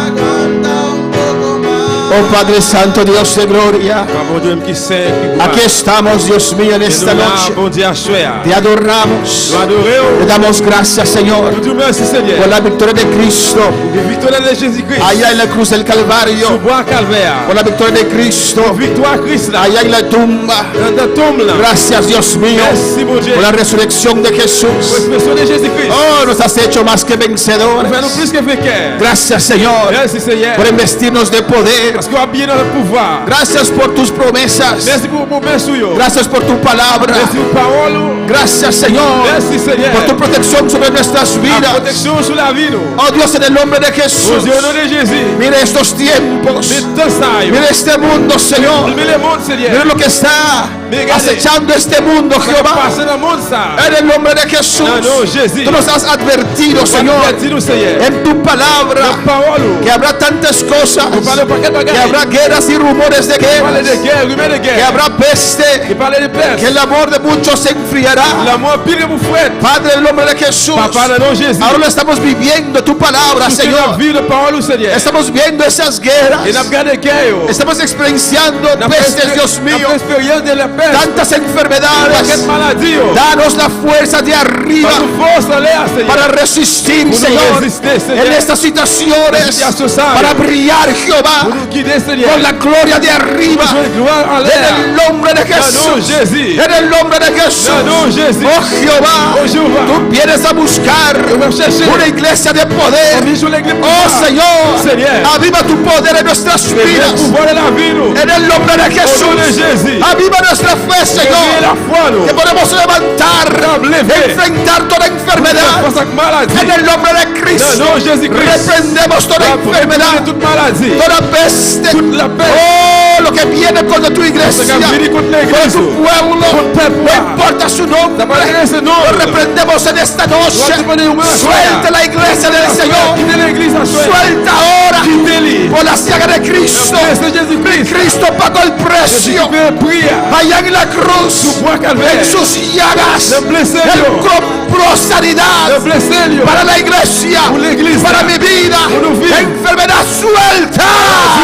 Aguanta un poco más. Oh Padre Santo, Dios de gloria. Bon Dieu qui sait, qui Aquí estamos, Dios mío, en Et esta nous là, noche. bon Dieu à choix. Te adoramos. Nous adorons. Te damos gracias, Señor, Nous disons merci por Seigneur. la victoria de Cristo Pour la victoire de Jésus-Christ. allá en la cruz del Sur Calvario. bois Calvaire. Por la victoria de Cristo Victoire Christ là. allá en la tumba. Dans ta tombe là. Gracias, Dios mío, Merci mon Dieu. por la resurrección de Pour Jesús. l'expression de Jésus-Christ. Oh, nos has hecho más que Fais-nous vencedores. plus que vainqueurs. Gracias, Señor, Merci Seigneur. por investirnos de poder. Parce qu'on a pas bien dans le pouvoir. Gracias por tus promesas. Merci pour mon promesse. Gracias por tu palabra. Merci pour parole. Gracias, Señor, Merci Seigneur. por tu protección sobre nuestras La vidas. protection sur la vie. Oh Dios, en el nombre de Au Jesús. nom de Jésus. Mire estos tiempos. Mais tout ça, yo. Mire este mundo, Señor. Mais le monde, Seigneur. Mire lo que está acechando este mundo, Ça va Jehová. passer dans le monde, ça. En el nombre de Jesús. Non, non, Jésus. Tú nos has advertido, Señor, Dis-nous, Seigneur. en tu palabra, La parole. que habrá tantas cosas, Nous parlons pas de que bagaille. habrá guerras y rumores de Parler de guerras, guerre, rumeur de que guerre. habrá peste, Il parlait de peste. que el amor de muchos se enfriará. L'amour pire que vous faites. Padre, en el nombre de Jesús, Papa, dans le nom de Jésus. ahora lo estamos viviendo tu palabra, Tout ce Señor. que vie de parole, Seigneur. Estamos viendo esas guerras, Et n'a pas de guerre. estamos experienciando pestes, Dios mío, L'expérience de la peste. tantas Quelle enfermedades. maladie. Danos la fuerza de arriba Pas de force en l'air, Seigneur. para resistir, Pour nous Señor, résister, Seigneur. en estas situaciones, Situation sale. para brillar, Jehová, Pour nous guider, Seigneur. con la gloria de arriba, Besoin de gloire en en l'air. el nombre de Dans le nom de Jesús, Jésus. en el nombre de Jesús. Dans le nom de Jésus. Oh Jehová, Oh Jehová. tú vienes a buscar Nous allons chercher. una iglesia de poder. On sur l'église. Oh Señor, Seigneur. aviva tu poder en nuestras Le vidas, pouvoir de la vie, nous. en el nombre de Au nom de Jesús. Jésus. Aviva nuestra fe, Réveille Señor, la foi, nous. que podemos levantar, Lever. enfrentar toda enfermedad. Face à la maladie. En el nombre de Cristo, Dans le nom de Jésus-Christ. reprendemos toda enfermedad, Toute maladie. toda peste, Toute la peste. oh, lo que viene contra tu Ce iglesia, qui a venu contre contra l'église. tu pueblo, no importa su nombre, Ça va rien, ce nom. lo reprendemos en esta noche. Doit te poner un main. Suelta la iglesia del Señor, Quittez l'église à soi. suelta ahora Quittez-les. por la llaga de Cristo. C'est Jésus-Christ. Cristo pagó el precio Jésus-Christ prie. allá en la cruz, Bois calvaire. en sus llagas. Le blessé, Él Dios. compró sanidad Le blessé, Dios. para la iglesia, Pour l'église. para mi vida. Pour nos vies. Enfermedad suelta.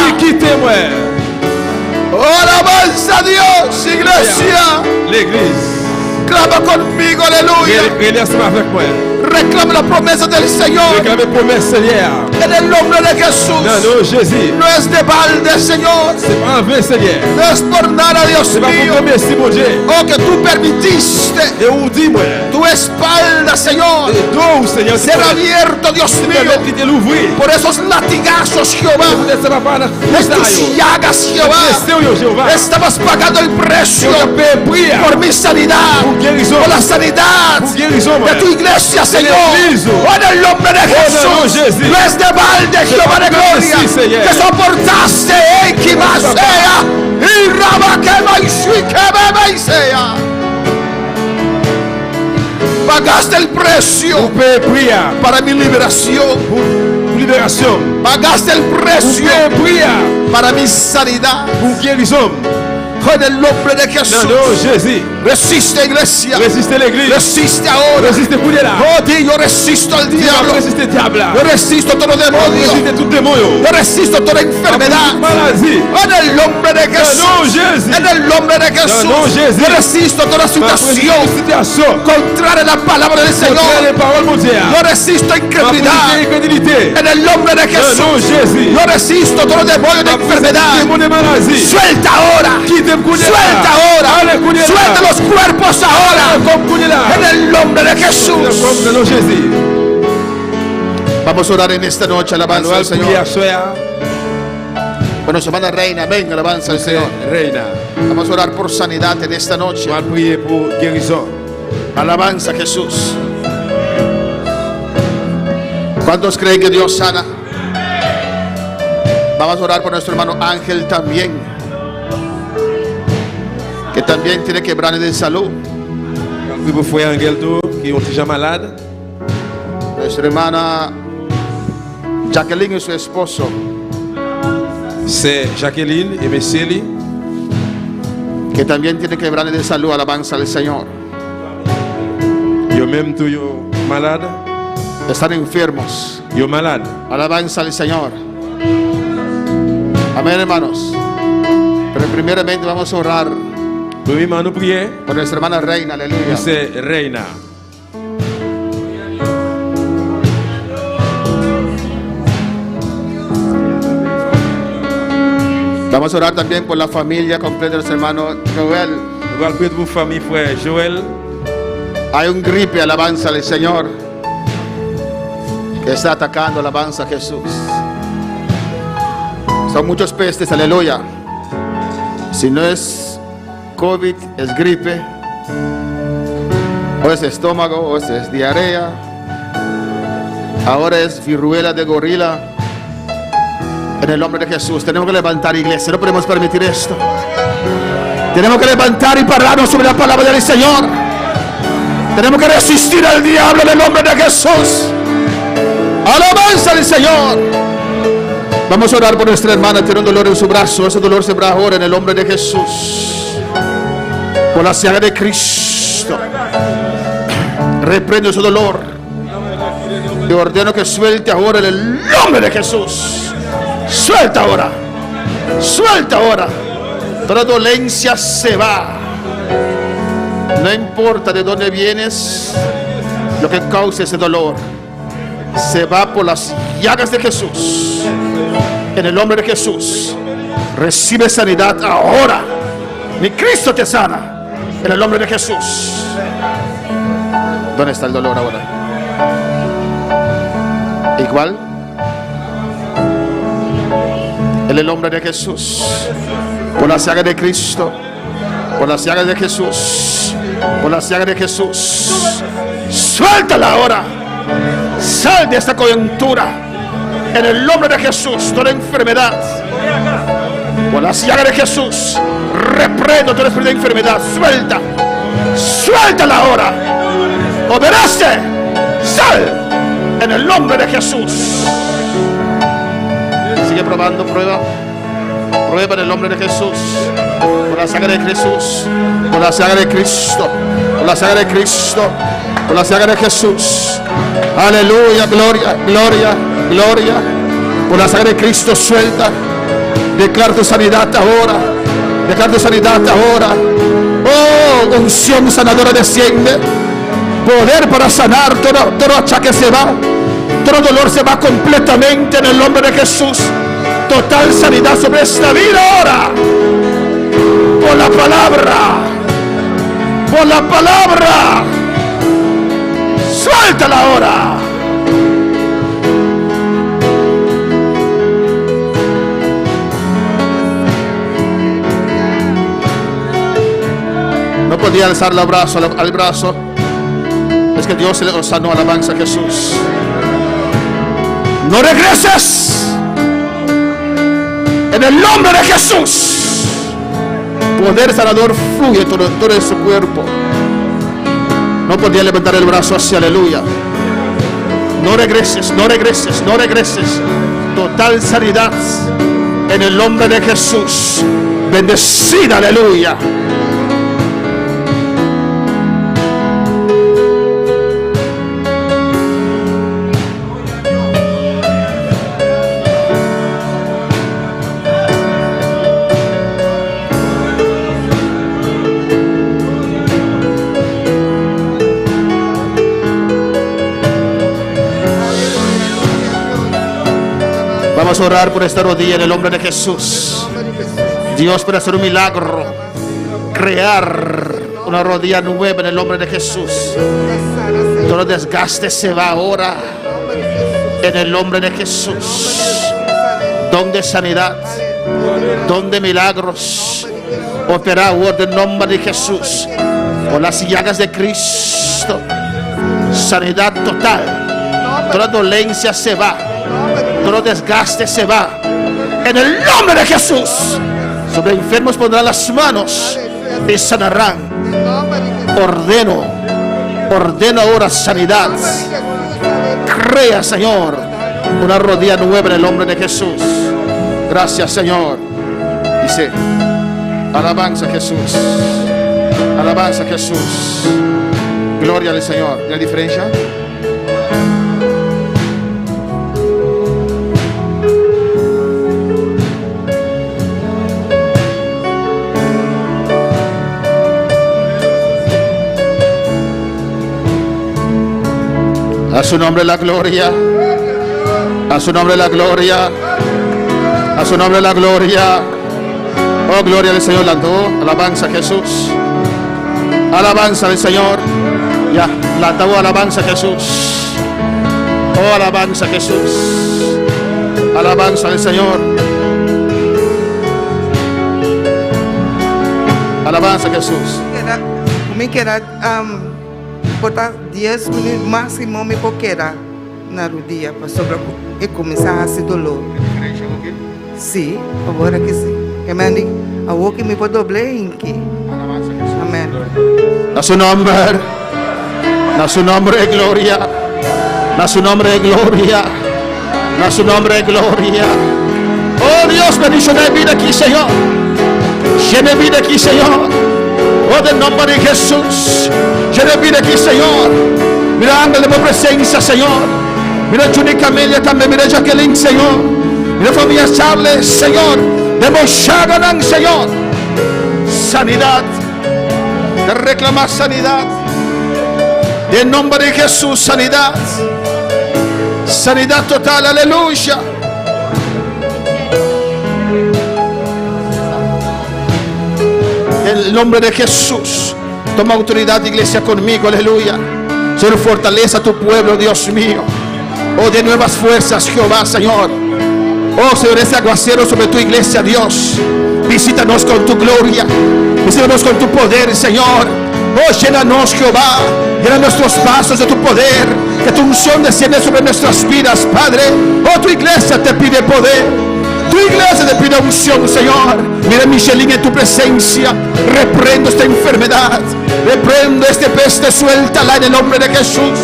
Oui, quittez-moi. Oh, alabanza a Dios, iglesia. L'église. Clama conmigo, aleluya. Priez ensemble avec moi. Reclama la promesa del Señor. Réclamez promesse, Seigneur. En el nombre de Jesús. Dans le nom de Jésus. No es de balde, Señor. C'est pas en vain, Seigneur. No es por nada, Dios C'est pas pour mío. te merci, mon Dieu. Oh, que tú permitiste Et on dit, moi. tu espalda, Señor, Et dos, Seigneur, ser abierto, Dios mío, permettre de l'ouvrir. por esos latigazos, Jehová. Peut-être ça va pas dans En tus llagas, Jehová, Blessé, Jéhovah. estabas pagando el precio Yo te prie por mi sanidad, pour guérison. por la sanidad Pour guérison, moi. de tu iglesia, Señor. l'église. Oh, en el nombre de nom de Jesús, Jésus. no es de balde, Jehová de gloria, Sí, Señor. que soportaste, que más sea, y raba que más y que bebe y sea. Pagaste el precio Vous pouvez prier para mi liberación. pour libération. Pagaste el Vous precio pouvez prier para mi sanidad. pour guérison. En el nombre de Dans Jesús. le nom de Jésus. Resiste, iglesia. Résistez l'église. Resiste ahora. Résistez pour là. Oh, di, yo resisto al diablo. Résistez diable. Yo resisto todo demonio. Résistez tout démon. Yo resisto toda enfermedad. Maladie. En el nombre de Dans le Jesús. nom de Jésus. En el nombre de Dans le nom de Jesús. Jésus. Yo resisto toda situación Situation. contraria a la palabra del Contraire Señor. les paroles, mon Dieu. Yo resisto incredulidad. Incrédulité. En el nombre de Dans le nom de Jesús. Jésus. Yo resisto todo demonio de enfermedad. Démon de maladie. Suelta ahora. Quittez le Suelta ahora. Suelta los cuerpos ahora. Comme Kounela. En el nombre de Jesús. Comme dans le nom de Jésus. Vamos a orar en esta noche. Alabanza Nous al allons prier Señor. à soir. Bueno, semana reina. Amén. Alabanza al C'est Señor. Reina. Vamos a orar por sanidad en esta noche. Nous allons prier pour guérison. Alabanza a Jesús. ¿Cuántos creen que Dios sana? Vamos a orar por nuestro hermano Ángel también, que también tiene quebranto de salud. Puis pour frère Angelto qui est déjà malade. Nuestra hermana Jacqueline y su esposo, C'est Jacqueline et Messeli. que también tiene quebranto de salud. Alabanza al Señor. Yo même tout yo malade. Están enfermos. Yo malade. Alabanza al Señor. Amén, hermanos. Pero primeramente vamos a orar Premièrement, nous prions. por nuestra hermana Reina. Aleluya. C'est Reina. Vamos a orar también por la familia completa de nuestro hermano Joel. Nous allons prier pour famille frère Joël. Hay un gripe, alabanza al Señor, que está atacando, alabanza a Jesús. Son muchos pestes, aleluya. Si no es COVID, es gripe, o es estómago, o es diarrea. Ahora es viruela de gorila. En el nombre de Jesús tenemos que levantar, iglesia. No podemos permitir esto. Tenemos que levantar y pararnos sobre la palabra del Señor. Tenemos que resistir al diablo en el nombre de Jesús. Alabanza al Señor. Vamos a orar por nuestra hermana. Tiene un dolor en su brazo. Ese dolor se va ahora en el nombre de Jesús. Por la sangre de Cristo. Reprendo su dolor. Y ordeno que suelte ahora en el nombre de Jesús. Suelta ahora. Suelta ahora. Toda dolencia se va. No importa de dónde vienes, lo que causa ese dolor se va por las llagas de Jesús. En el nombre de Jesús, recibe sanidad ahora. Mi Cristo te sana. En el nombre de Jesús. ¿Dónde está el dolor ahora? Igual. En el nombre de Jesús. Por la llaga de Cristo. Por la llaga de Jesús. Por la llaga de Jesús. Suéltala ahora. Sal de esta coyuntura. En el nombre de Jesús. Toda enfermedad. Por la llaga de Jesús. Reprendo toda espíritu de enfermedad. Suelta. Suéltala ahora. Obedece. Sal. En el nombre de Jesús. Sigue probando. Prueba. Prueba en el nombre de Jesús. Por la sangre de Jesús. Por la sangre de Cristo. Por la sangre de Cristo. Por la sangre de Jesús. Aleluya. Gloria. Gloria. Gloria. Por la sangre de Cristo. Suelta. Declaro tu sanidad ahora. Declaro tu sanidad ahora. Oh, unción sanadora desciende. Poder para sanar. Todo achaque se va. Todo dolor se va completamente en el nombre de Jesús. Total sanidad sobre esta vida ahora. Por la palabra. Por la palabra. Suéltala ahora. No podía alzar el brazo al brazo. Es que Dios se le sanó. Alabanza a Jesús. No regreses. En el nombre de Jesús. Poder sanador fluye todo en su cuerpo. No podía levantar el brazo hacia aleluya. No regreses, no regreses, no regreses. Total sanidad. En el nombre de Jesús. Bendecida, aleluya. Vamos a orar por esta rodilla en el nombre de Jesús. Dios puede hacer un milagro. Crear una rodilla nueva en el nombre de Jesús. Todo desgaste se va ahora. En el nombre de Jesús. Don de sanidad. Don de milagros. Opera ahora en el nombre de Jesús. Por las llagas de Cristo. Sanidad total. Toda dolencia se va. Todo desgaste se va. En el nombre de Jesús. Sobre enfermos pondrán las manos y sanarán. Ordeno ahora sanidad. Crea, Señor, una rodilla nueva en el nombre de Jesús. Gracias, Señor. Dice, alabanza a Jesús. Alabanza a Jesús. Gloria al Señor. ¿Hay diferencia? A su nombre la gloria. A su nombre la gloria. A su nombre la gloria. Oh, gloria al Señor. Alabanza a Jesús. Alabanza al Señor. Ya, la alabanza a Jesús. Oh, alabanza a Jesús. Alabanza al Señor. Alabanza a Jesús. Me queda botar 10 minutos máximo me queda na rodilha para sobre e começar a se dolor. Sim, agora que sim. Amém. A o que me pode dobrar em que. Amém. A su nombre. A su nombre de gloria. A su nombre de gloria. A su nombre de gloria. Oh Dios, bendición de vida aquí, Señor. Llena vida aquí, Señor. Oh, del nombre de Jesús. Llena vida aquí, Señor. Mira, ángel de tu presencia, Señor. Mira, Judy Camelia también. Mira, Jacqueline, Señor. Mira, familia Charles, Señor. De Moshaganan, Señor. Sanidad. De reclamar sanidad. En nombre de Jesús, sanidad. Sanidad total, aleluya. En el nombre de Jesús, toma autoridad, iglesia, conmigo, aleluya. Señor, fortaleza a tu pueblo, Dios mío. Oh, de nuevas fuerzas, Jehová, Señor. Oh, Señor, ese aguacero sobre tu iglesia, Dios. Visítanos con tu gloria. Visítanos con tu poder, Señor. Oh, llénanos, Jehová. Llena nuestros pasos de tu poder. Que tu unción desciende sobre nuestras vidas, Padre. Oh, tu iglesia te pide poder. Tu iglesia te pide unción, Señor. Mira, Michelin, en tu presencia. Reprendo esta enfermedad. Reprendo este peste, suéltala en el nombre de Jesús.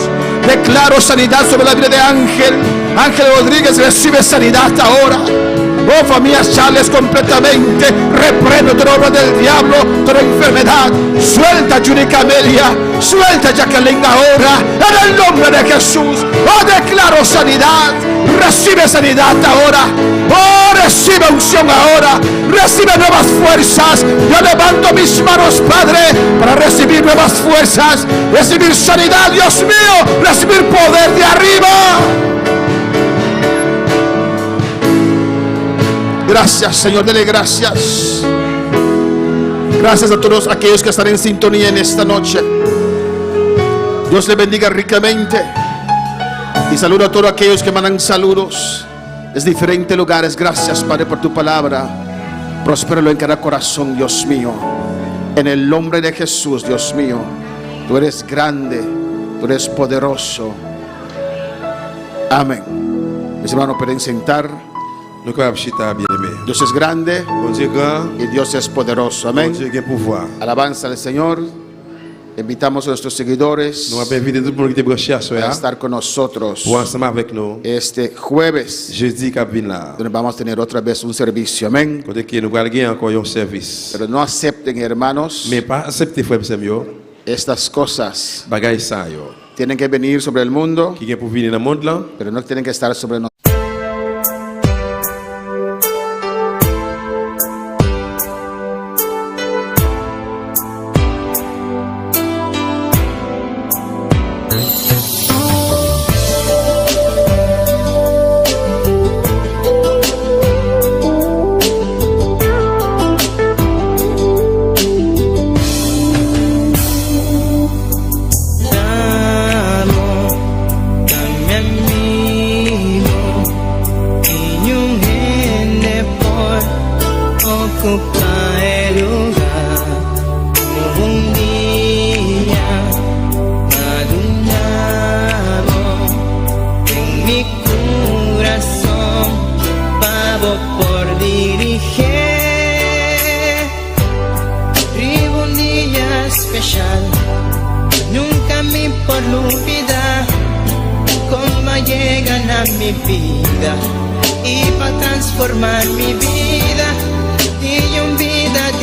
Declaro sanidad sobre la vida de Ángel. Ángel Rodríguez recibe sanidad ahora. Oh, familia Charles, completamente reprendo toda obra del diablo, toda enfermedad. Suelta, Judy Camelia. Suelta, Jacqueline, ahora. En el nombre de Jesús. Oh, declaro sanidad. Recibe sanidad ahora. Oh, recibe unción ahora. Recibe nuevas fuerzas. Yo levanto mis manos, Padre, para recibir nuevas fuerzas. Recibir sanidad, Dios mío. Recibir poder de arriba. Gracias, Señor, dele gracias. Gracias a todos aquellos que están en sintonía en esta noche. Dios le bendiga ricamente. Y saludo a todos aquellos que mandan saludos desde diferentes lugares. Gracias, Padre, por tu palabra. Prospéralo en cada corazón, Dios mío. En el nombre de Jesús, Dios mío. Tú eres grande, tú eres poderoso. Amén. Mis hermanos pueden sentar. Dios es grande y Dios es poderoso. Amén. Alabanza al Señor. Invitamos a nuestros seguidores a estar con nosotros este jueves, donde vamos a tener otra vez un servicio. Amén. Pero no acepten, hermanos, estas cosas. Tienen que venir sobre el mundo, pero no tienen que estar sobre nosotros. Nunca me por olvidar cómo llegan a mi vida y para transformar mi vida y un